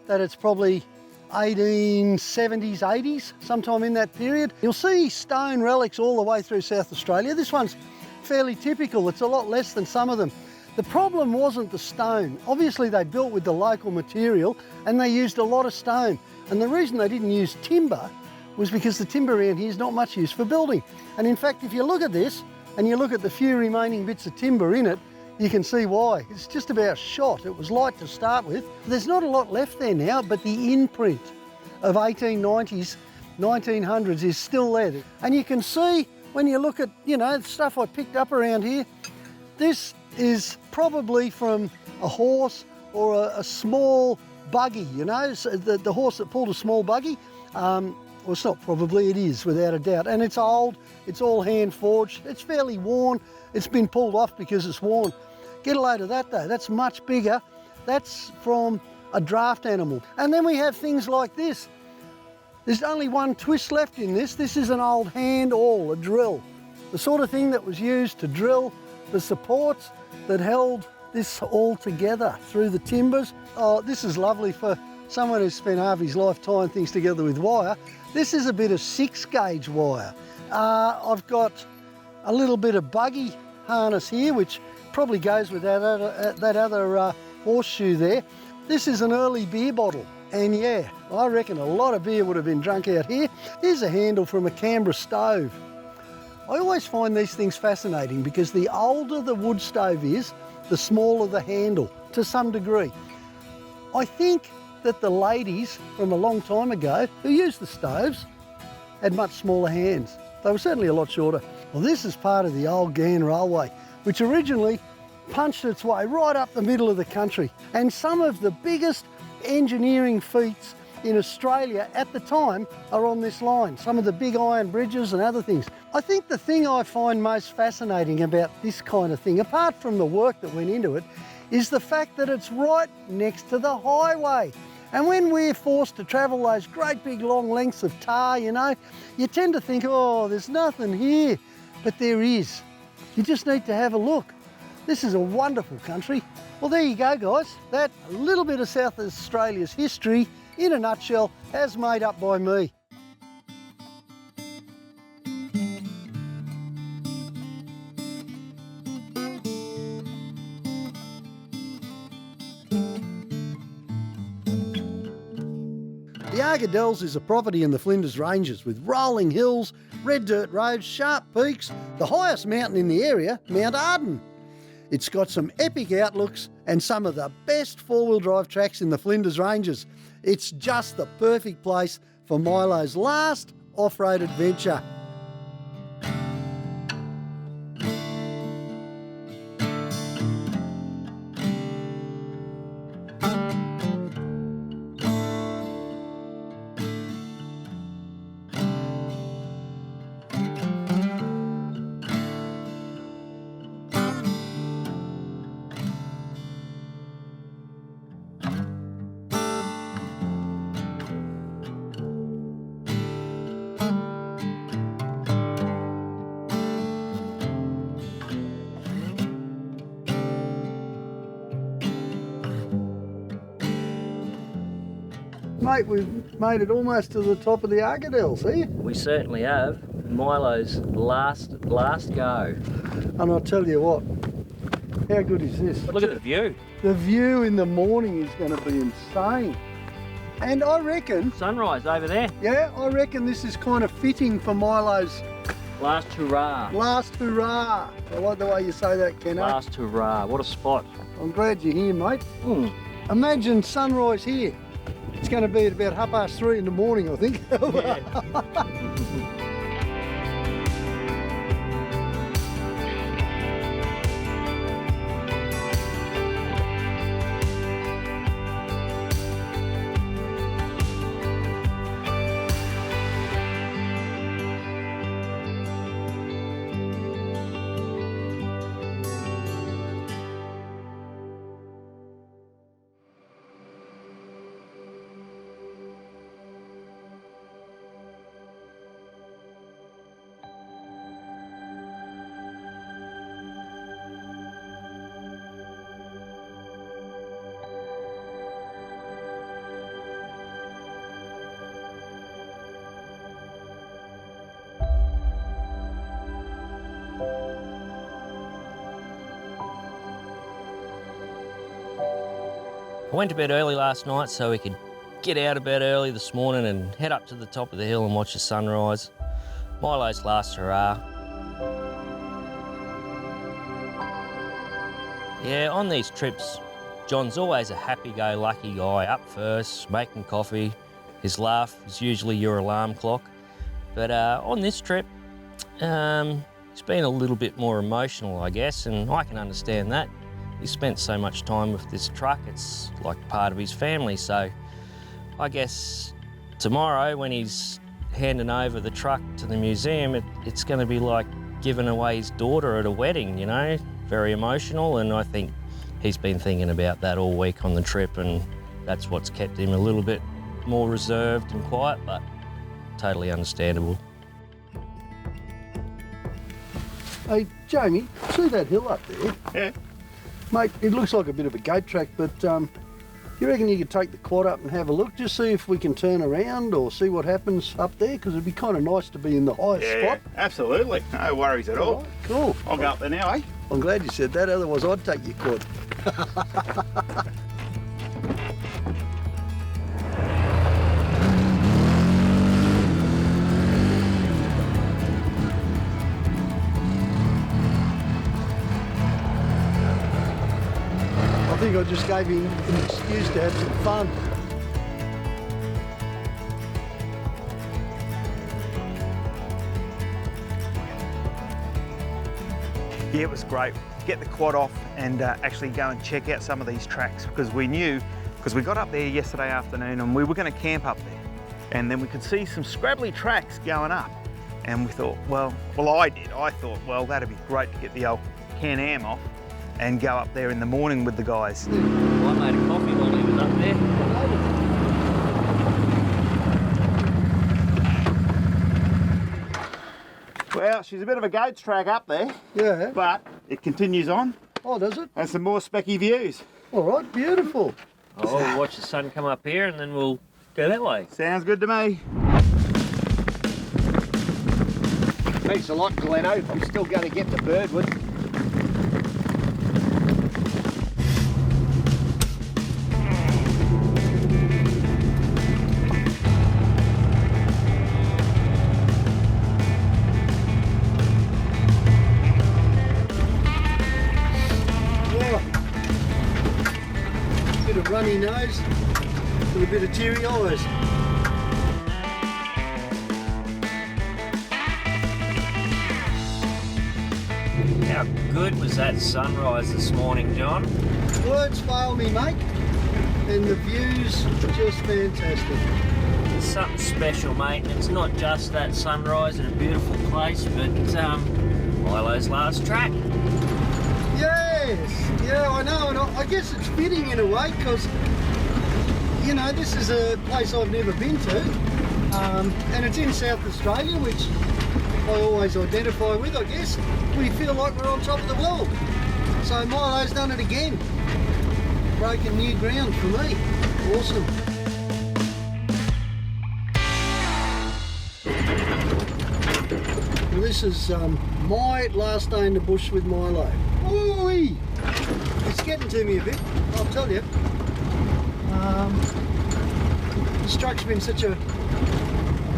that it's probably 1870s, 80s, sometime in that period. You'll see stone relics all the way through South Australia. This one's fairly typical. It's a lot less than some of them. The problem wasn't the stone. Obviously, they built with the local material and they used a lot of stone. And the reason they didn't use timber was because the timber around here is not much use for building. And in fact, if you look at this and you look at the few remaining bits of timber in it, you can see why. It's just about shot. It was light to start with. There's not a lot left there now, but the imprint of 1890s, 1900s is still there. And you can see when you look at, you know, the stuff I picked up around here, this is probably from a horse or a small buggy, you know, so the horse that pulled a small buggy. Well, it's not probably, it is without a doubt. And it's old, it's all hand forged, it's fairly worn, it's been pulled off because it's worn. Get a load of that though, that's much bigger. That's from a draft animal. And then we have things like this. There's only one twist left in this. This is an old hand awl, a drill. The sort of thing that was used to drill the supports that held this all together through the timbers. Oh, this is lovely for someone who's spent half his life tying things together with wire. This is a bit of 6-gauge wire. I've got a little bit of buggy harness here, which probably goes with that other horseshoe there. This is an early beer bottle. And yeah, I reckon a lot of beer would have been drunk out here. Here's a handle from a Canberra stove. I always find these things fascinating because the older the wood stove is, the smaller the handle, to some degree. I think that the ladies from a long time ago who used the stoves had much smaller hands. They were certainly a lot shorter. Well, this is part of the old Ghan Railway, which originally punched its way right up the middle of the country. And some of the biggest engineering feats in Australia at the time are on this line, some of the big iron bridges and other things. I think the thing I find most fascinating about this kind of thing, apart from the work that went into it, is the fact that it's right next to the highway. And when we're forced to travel those great big long lengths of tar, you know, you tend to think, oh, there's nothing here, but there is. You just need to have a look. This is a wonderful country. Well, there you go, guys. That a little bit of South Australia's history, in a nutshell, as made up by me. The ARGADELLS is a property in the Flinders Ranges with rolling hills, red dirt roads, sharp peaks, the highest mountain in the area, Mount ARDEN. It's got some epic outlooks and some of the best four-wheel drive tracks in the Flinders Ranges. It's just the perfect place for Milo's last off-road adventure. Mate, we've made it almost to the top of the ARGADELLS here. We certainly have. Milo's last go. And I'll tell you what, how good is this? Look at the view. The view in the morning is going to be insane. And I reckon... Sunrise over there. Yeah, I reckon this is kind of fitting for Milo's... Last hurrah. Last hurrah. I like the way you say that, Kenno. Last hurrah. What a spot. I'm glad you're here, mate. Imagine sunrise here. It's going to be at about 3:30 in the morning, I think. Yeah. I went to bed early last night so we could get out of bed early this morning and head up to the top of the hill and watch the sunrise. Milo's last hurrah. Yeah, on these trips, John's always a happy-go-lucky guy, up first, making coffee. His laugh is usually your alarm clock. But on this trip, he's been a little bit more emotional, I guess, and I can understand that. He spent so much time with this truck, it's like part of his family, so I guess tomorrow when he's handing over the truck to the museum, it's going to be like giving away his daughter at a wedding, you know, very emotional, and I think he's been thinking about that all week on the trip, and that's what's kept him a little bit more reserved and quiet, but totally understandable. Hey, Jamie, see that hill up there? Yeah. Mate, it looks like a bit of a goat track, but you reckon you could take the quad up and have a look, just see if we can turn around or see what happens up there? Because it'd be kind of nice to be in the highest spot. Absolutely. No worries at all. Right, cool. I'll go up there now, eh? I'm glad you said that, otherwise I'd take your quad. I think I just gave him an excuse to have some fun. Yeah, it was great. Get the quad off and actually go and check out some of these tracks, because we knew because we got up there yesterday afternoon and we were going to camp up there. And then we could see some scrabbly tracks going up. And we thought, well, I thought, well, that'd be great to get the old Can-Am off and go up there in the morning with the guys. I made a coffee while he was up there. Well, she's a bit of a goat's track up there. Yeah. But it continues on. Oh, does it? And some more specky views. All right, beautiful. Oh, we'll watch the sun come up here and then we'll go that way. Sounds good to me. Thanks a lot, Glenno. I'm still going to get to Birdwood. Bit of runny nose with a bit of teary eyes. How good was that sunrise this morning, John? Words fail me, mate. And the views just fantastic. It's something special, mate, and it's not just that sunrise in a beautiful place, but Milo's last track. Yes, yeah, I know, and I guess it's fitting in a way because, you know, this is a place I've never been to, and it's in South Australia, which I always identify with, I guess. We feel like we're on top of the world. So Milo's done it again. Broken new ground for me. Awesome. Well, this is my last day in the bush with Milo. Ooh-wee. It's getting to me a bit, I'll tell you. This truck's been such a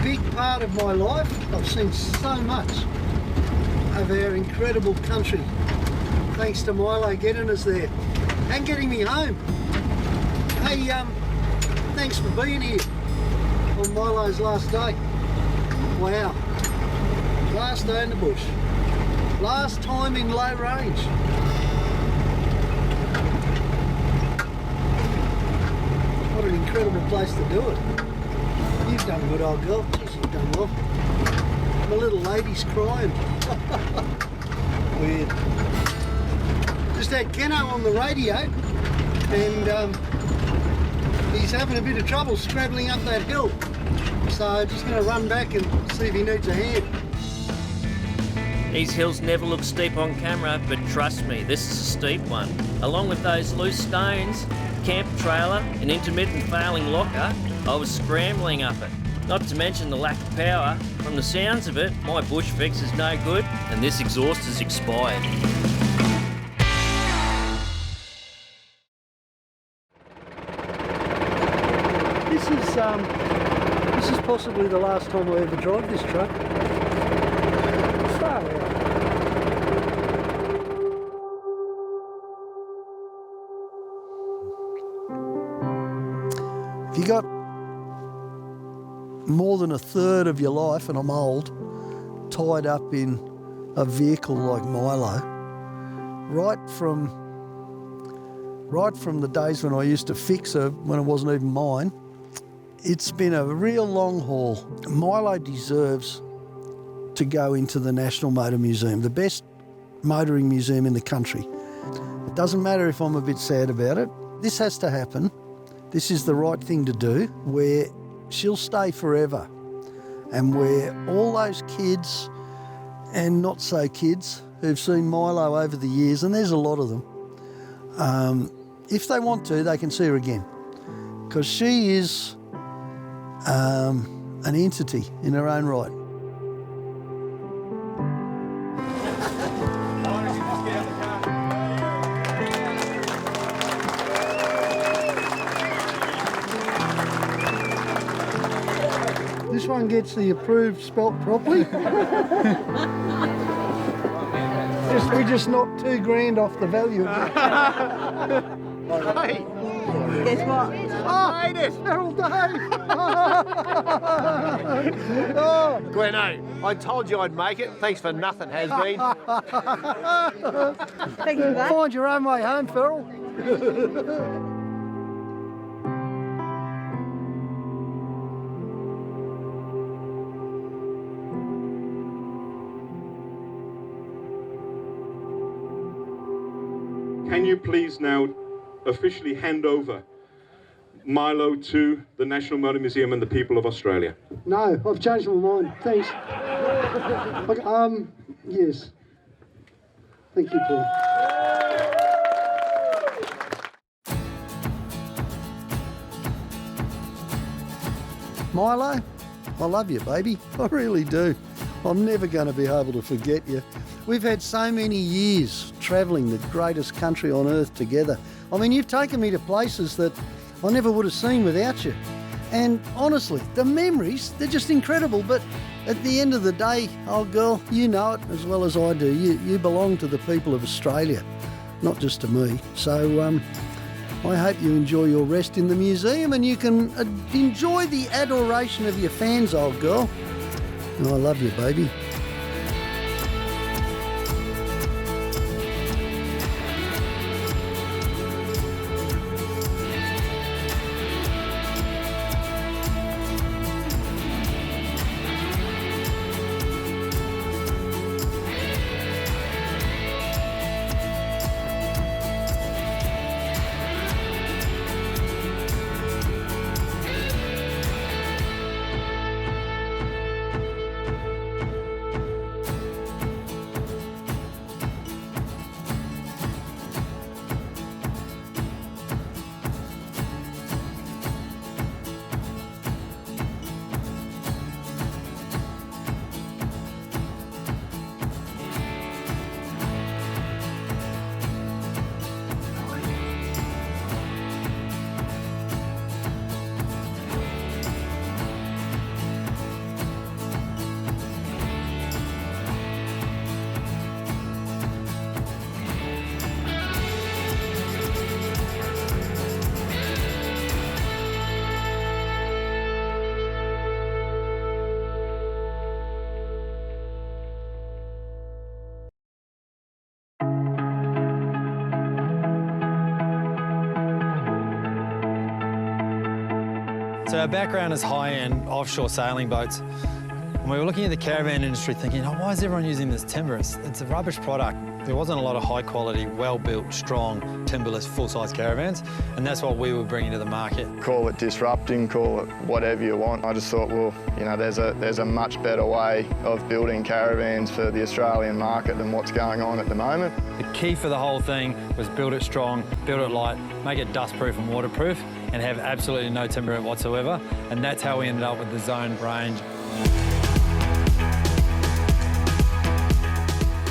big part of my life. I've seen so much of our incredible country, thanks to Milo getting us there and getting me home. Hey, thanks for being here on Milo's last day. Wow, last day in the bush, last time in low range. What an incredible place to do it. You've done good, old girl. Jeez, you've done well. My little lady's crying. Weird. Just had Kenno on the radio, and he's having a bit of trouble straddling up that hill. So just going to run back and see if he needs a hand. These hills never look steep on camera, but trust me, this is a steep one. Along with those loose stones, camp trailer, an intermittent failing locker, I was scrambling up it. Not to mention the lack of power. From the sounds of it, my bush fix is no good and this exhaust is expired. This is possibly the last time I ever drive this truck. Far out. If you got more than a third of your life, and I'm old, tied up in a vehicle like Milo, right from the days when I used to fix her when it wasn't even mine, it's been a real long haul. Milo deserves to go into the National Motor Museum, the best motoring museum in the country. It doesn't matter if I'm a bit sad about it. This has to happen. This is the right thing to do, where she'll stay forever, and where all those kids and not so kids who've seen Milo over the years, and there's a lot of them, if they want to, they can see her again, because she is an entity in her own right. This one gets the approved spelt properly. We just knocked $2,000 off the value of it. Hey! Guess what? Oh, made it! Feral Dave! Oh. Glenno, I told you I'd make it. Thanks for nothing, has been. Thank you for that. Find your own way home, Feral. can you please now officially hand over Milo to the National Motor Museum and the people of Australia? No, I've changed my mind. Thanks. Okay, yes. Thank you, Paul. Milo, I love you, baby. I really do. I'm never going to be able to forget you. We've had so many years travelling the greatest country on earth together. I mean, you've taken me to places that I never would have seen without you. And honestly, the memories, they're just incredible. But at the end of the day, old girl, you know it as well as I do. You belong to the people of Australia, not just to me. So I hope you enjoy your rest in the museum and you can enjoy the adoration of your fans, old girl. And I love you, baby. So our background is high-end offshore sailing boats. And we were looking at the caravan industry thinking, oh, why is everyone using this timber? It's a rubbish product. There wasn't a lot of high-quality, well-built, strong, timberless, full-size caravans, and that's what we were bringing to the market. Call it disrupting, call it whatever you want. I just thought, well, you know, there's a much better way of building caravans for the Australian market than what's going on at the moment. The key for the whole thing was build it strong, build it light, make it dustproof and waterproof, and have absolutely no timber in it whatsoever, and that's how we ended up with the Zone range.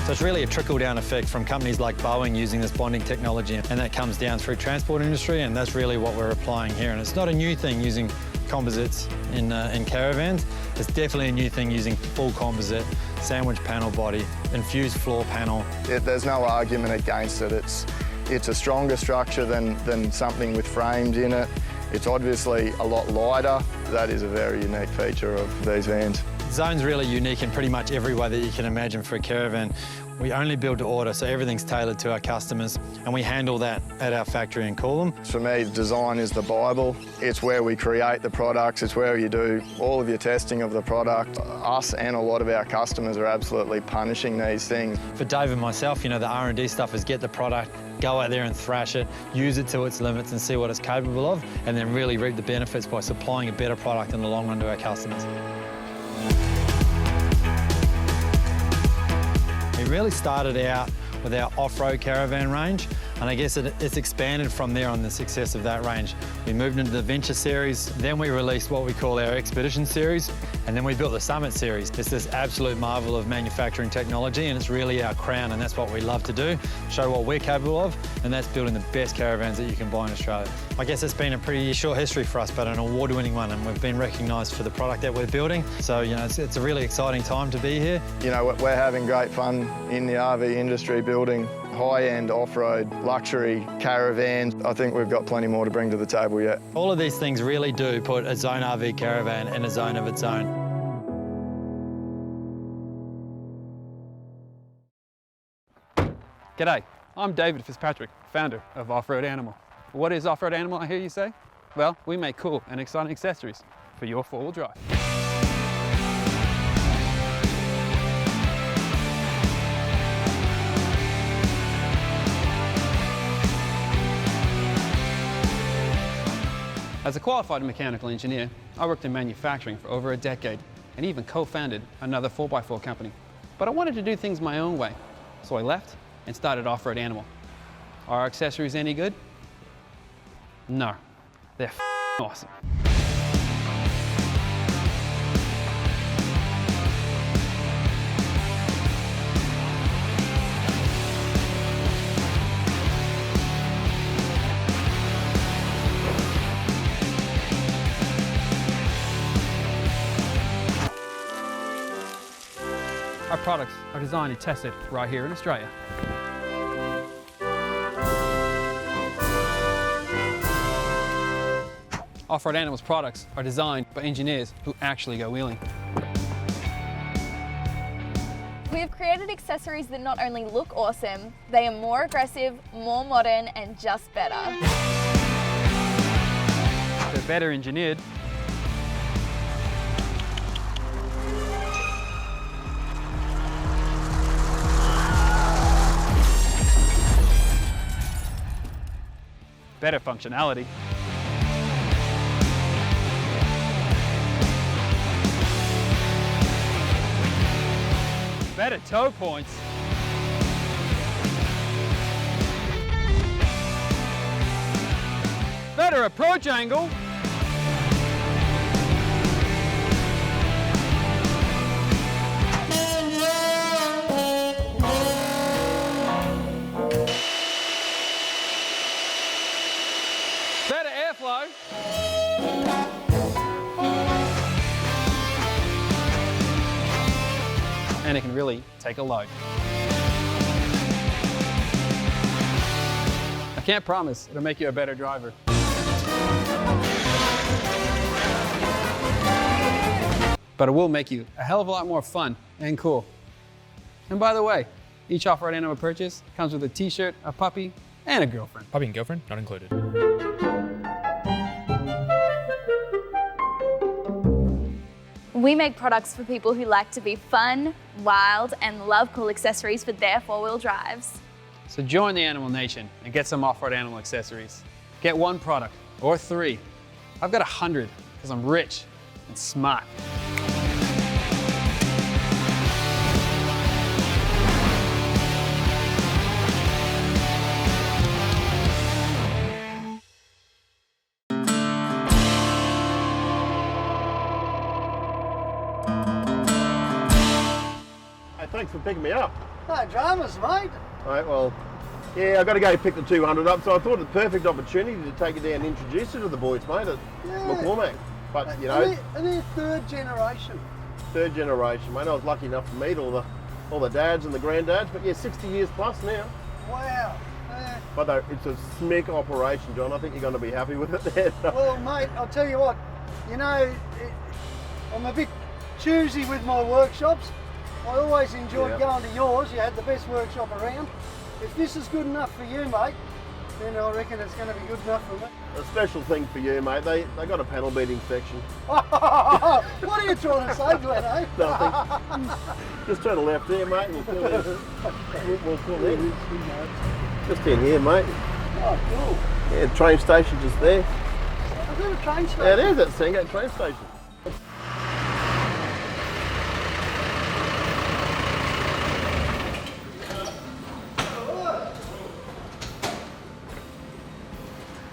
So it's really a trickle-down effect from companies like Boeing using this bonding technology, and that comes down through transport industry, and that's really what we're applying here. And it's not a new thing using composites in caravans. It's definitely a new thing using full composite, sandwich panel body, infused floor panel. There's no argument against it. It's a stronger structure than something with frames in it. It's obviously a lot lighter. That is a very unique feature of these vans. Zone's really unique in pretty much every way that you can imagine for a caravan. We only build to order, so everything's tailored to our customers, and we handle that at our factory in Coolum. For me, design is the Bible. It's where we create the products. It's where you do all of your testing of the product. Us and a lot of our customers are absolutely punishing these things. For Dave and myself, you know, the R&D stuff is get the product, go out there and thrash it, use it to its limits and see what it's capable of, and then really reap the benefits by supplying a better product in the long run to our customers. We really started out with our off-road caravan range, and I guess it's expanded from there on the success of that range. We moved into the Venture series, then we released what we call our Expedition series, and then we built the Summit series. It's this absolute marvel of manufacturing technology, and it's really our crown, and that's what we love to do, show what we're capable of, and that's building the best caravans that you can buy in Australia. I guess it's been a pretty short history for us, but an award-winning one, and we've been recognised for the product that we're building. So, you know, it's a really exciting time to be here. You know, we're having great fun in the RV industry building high-end off-road luxury caravans. I think we've got plenty more to bring to the table yet. All of these things really do put a Zone RV caravan in a zone of its own. G'day, I'm David Fitzpatrick, founder of Off-Road Animal. What is Off-Road Animal, I hear you say? Well, we make cool and exciting accessories for your four-wheel drive. As a qualified mechanical engineer, I worked in manufacturing for over a decade and even co-founded another 4x4 company. But I wanted to do things my own way, so I left and started Off-Road Animal. Are our accessories any good? No, they're awesome. Our products are designed and tested right here in Australia. Off-Road Animals products are designed by engineers who actually go wheeling. We have created accessories that not only look awesome, they are more aggressive, more modern, and just better. They're better engineered, better functionality, better toe points, better approach angle, better airflow, and it can really take a load. I can't promise it'll make you a better driver. But it will make you a hell of a lot more fun and cool. And by the way, each Off-Road Animal purchase comes with a t-shirt, a puppy, and a girlfriend. Puppy and girlfriend, not included. We make products for people who like to be fun, wild, and love cool accessories for their four-wheel drives. So join the Animal Nation and get some Off-Road Animal accessories. Get one product, or 3. I've got 100, because I'm rich and smart. Thanks for picking me up. No dramas, mate. Right, well, yeah, I've got to go pick the 200 up, so I thought it the perfect opportunity to take it down and introduce you to the boys, mate, at McCormack. But, you know... And they're third generation. Third generation, mate. I was lucky enough to meet all the dads and the granddads, but yeah, 60 years plus now. Wow. But it's a smick operation, John. I think you're going to be happy with it there. Well, mate, I'll tell you what, you know, I'm a bit choosy with my workshops. I always enjoyed going to yours. You had the best workshop around. If this is good enough for you, mate, then I reckon it's going to be good enough for me. A special thing for you, mate. They got a panel beating section. What are you trying to say, Glenno? Nothing. Just turn left here, mate, and we'll pull in. We'll pull in. Just in here, mate. Oh, cool. Yeah, train station just there. Is there a train station? Yeah, it is at Sandgate train station.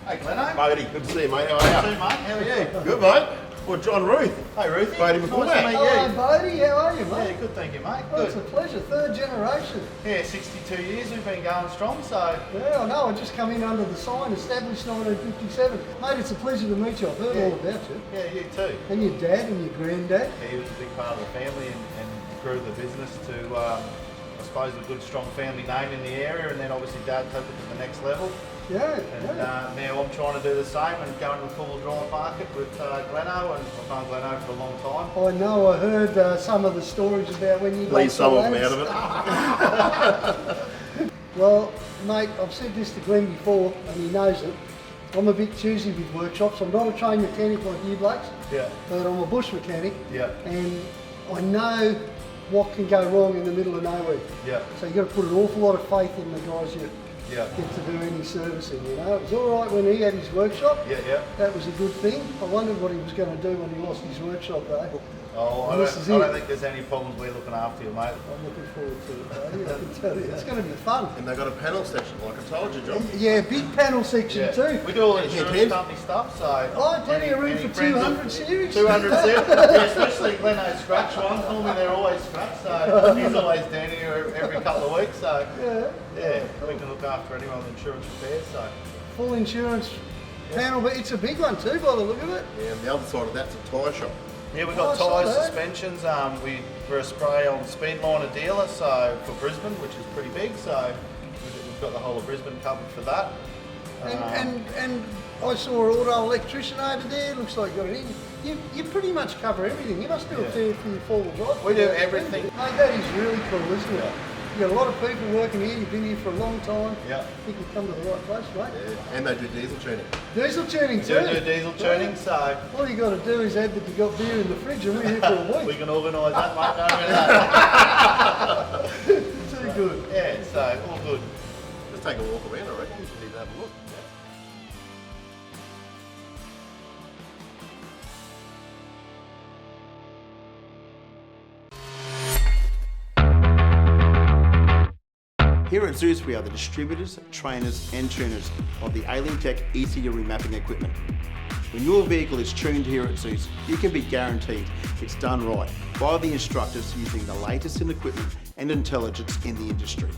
Hey Glenno. Matey, good to see you, mate. How are you? Good to see you, mate. How are you? Good, mate. Well, John Ruth. Hey Ruthie. Bodie Nice McCormack. to meet you. Hello, Bodie. How are you, mate? Yeah, good, thank you, mate. Oh, Good. it's a pleasure. Third generation. Yeah, 62 years we've been going strong, so... Yeah, I know. I just come in under the sign, established 1957. Mate, it's a pleasure to meet you. I've heard all about you. Yeah, you too. And your dad and your granddad. He was a big part of the family and grew the business to, I suppose, a good, strong family name in the area, and then obviously Dad took it to the next level. Yeah, and now I'm trying to do the same and go into the four-wheel drive market with Glenno, and I've known Glenno for a long time. I know, I heard some of the stories about when you... Leave some of them out of it. Well, mate, I've said this to Glenn before, and he knows it. I'm a bit choosy with workshops. I'm not a trained mechanic like you blokes, but I'm a bush mechanic, and I know what can go wrong in the middle of nowhere. So you've got to put an awful lot of faith in the guys get to do any servicing, you know. It was all right when he had his workshop. Yeah. That was a good thing. I wondered what he was going to do when he lost his workshop, though. Oh, I don't think there's any problems. We're looking after you, mate. I'm looking forward to it, buddy. I can tell you. It's going to be fun. And they've got a panel section, like I told you, John. Yeah, big panel section too. We do all the insurance company stuff, so... Oh, plenty of room for 200 series. 200 series, yeah, especially Glenno's scratch ones. Normally they're always scratched, so he's always down here every couple of weeks, so... Yeah, we can look after anyone with insurance repairs, so... Full insurance panel, but it's a big one too by the look of it. Yeah, and the other side of that's a tyre shop. Yeah, we've got tyres, suspensions, we're a spray on Speedliner dealer, so for Brisbane, which is pretty big, so we've got the whole of Brisbane covered for that. And I saw an auto electrician over there, looks like you've got it in. You pretty much cover everything. You must do a fair few four-wheel drive. We do everything. Mate, that is really cool, isn't it? You've got a lot of people working here, you've been here for a long time. Yeah. I think you've come to the right place, mate. Yeah. And they do diesel tuning. Diesel tuning too? We do diesel tuning, so... All you got to do is add that you've got beer in the fridge and we're here for a week. We can organise that, mate, don't Too good. Yeah, so all good. Let's take a walk around, I reckon. We should need to have a look. Here at Zeus, we are the distributors, trainers and tuners of the Alien Tech ECU remapping equipment. When your vehicle is tuned here at Zeus, you can be guaranteed it's done right by the instructors using the latest in equipment and intelligence in the industry.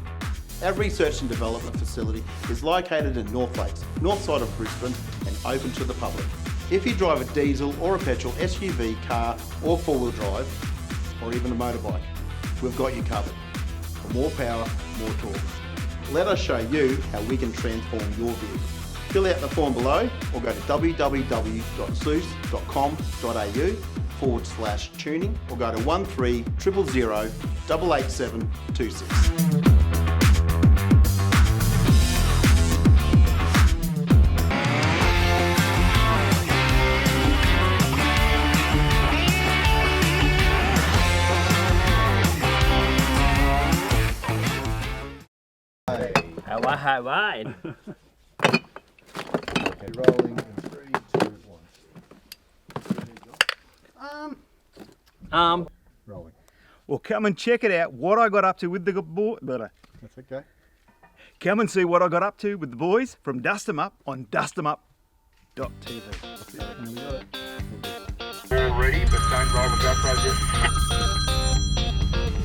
Our research and development facility is located in North Lakes, north side of Brisbane, and open to the public. If you drive a diesel or a petrol SUV, car or four-wheel drive, or even a motorbike, we've got you covered. For more power, more torque. Let us show you how we can transform your vehicle. Fill out the form below or go to www.zeus.com.au/tuning or go to 13 000 88726. How wide? Okay, rolling in 3, 2, 1. Rolling. Well, come and check it out, what I got up to with the boys. That's okay. Come and see what I got up to with the boys from DustemUp on DustemUp.tv. All ready, but don't drive with that project.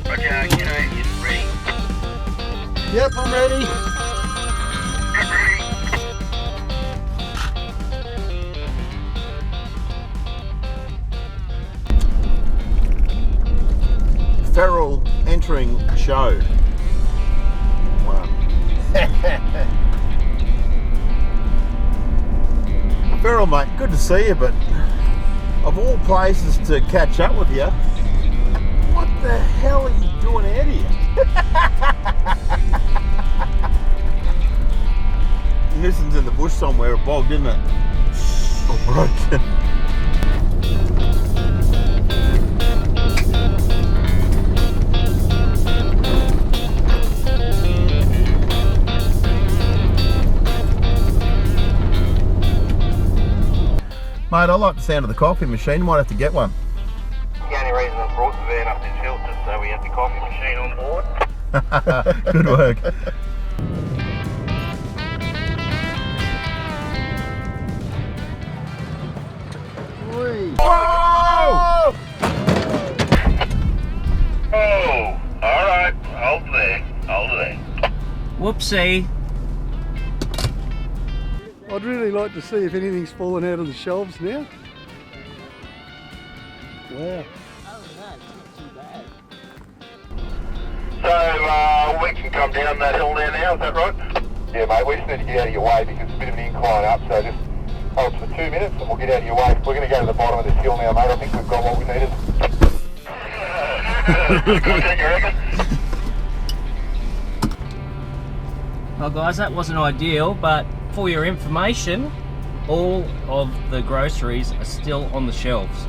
Okay, it's ready. Yep, I'm ready. Feral entering show. Wow. Feral, mate, good to see you, but of all places to catch up with you, what the hell are you doing out here? Nuisance in the bush somewhere, a bog, didn't it? Or broken. Mate, I like the sound of the coffee machine. Might have to get one. The only reason I brought the van up this hill is just so we have the coffee machine on board. Good work. Whoa! Oh, alright. Hold there. Hold there. Whoopsie. I'd really like to see if anything's fallen out of the shelves now. Wow. So, we can come down that hill there now, is that right? Yeah, mate, we just need to get out of your way because it's a bit of an incline up, so just hold for 2 minutes and we'll get out of your way. We're going to go to the bottom of this hill now, mate. I think we've got what we needed. Well guys, that wasn't ideal, but for your information, all of the groceries are still on the shelves.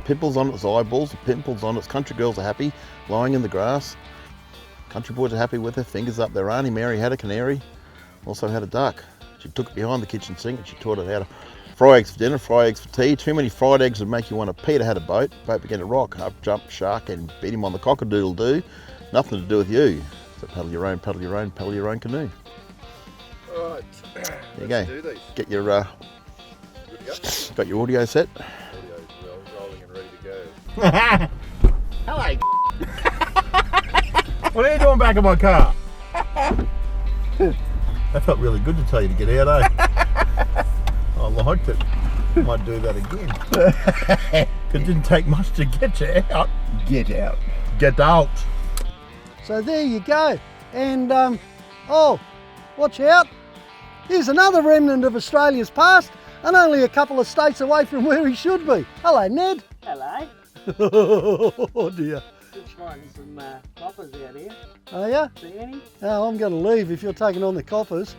pimples on its eyeballs, the pimples on its. Country girls are happy, lying in the grass. Country boys are happy with their fingers up. Their Auntie Mary had a canary, also had a duck. She took it behind the kitchen sink and she taught it how to fry eggs for dinner, fry eggs for tea. Too many fried eggs would make you want to. Peter had a boat. Boat began to rock. Up jumped shark and beat him on the cock-a-doodle-doo. Nothing to do with you. So paddle your own canoe. All right. There you go. Do these. Get your, Good to go. got your audio set. Audio's rolling and ready to go. Hello. What are you doing back in my car? That felt really good to tell you to get out, eh? I liked it. Might do that again. It didn't take much to get you out. Get out. Get out. So there you go. And, oh, watch out. Here's another remnant of Australia's past, and only a couple of states away from where he should be. Hello, Ned. Hello. Oh dear. Just finding some coppers out here. Are ya? See any? Oh, I'm going to leave if you're taking on the coppers.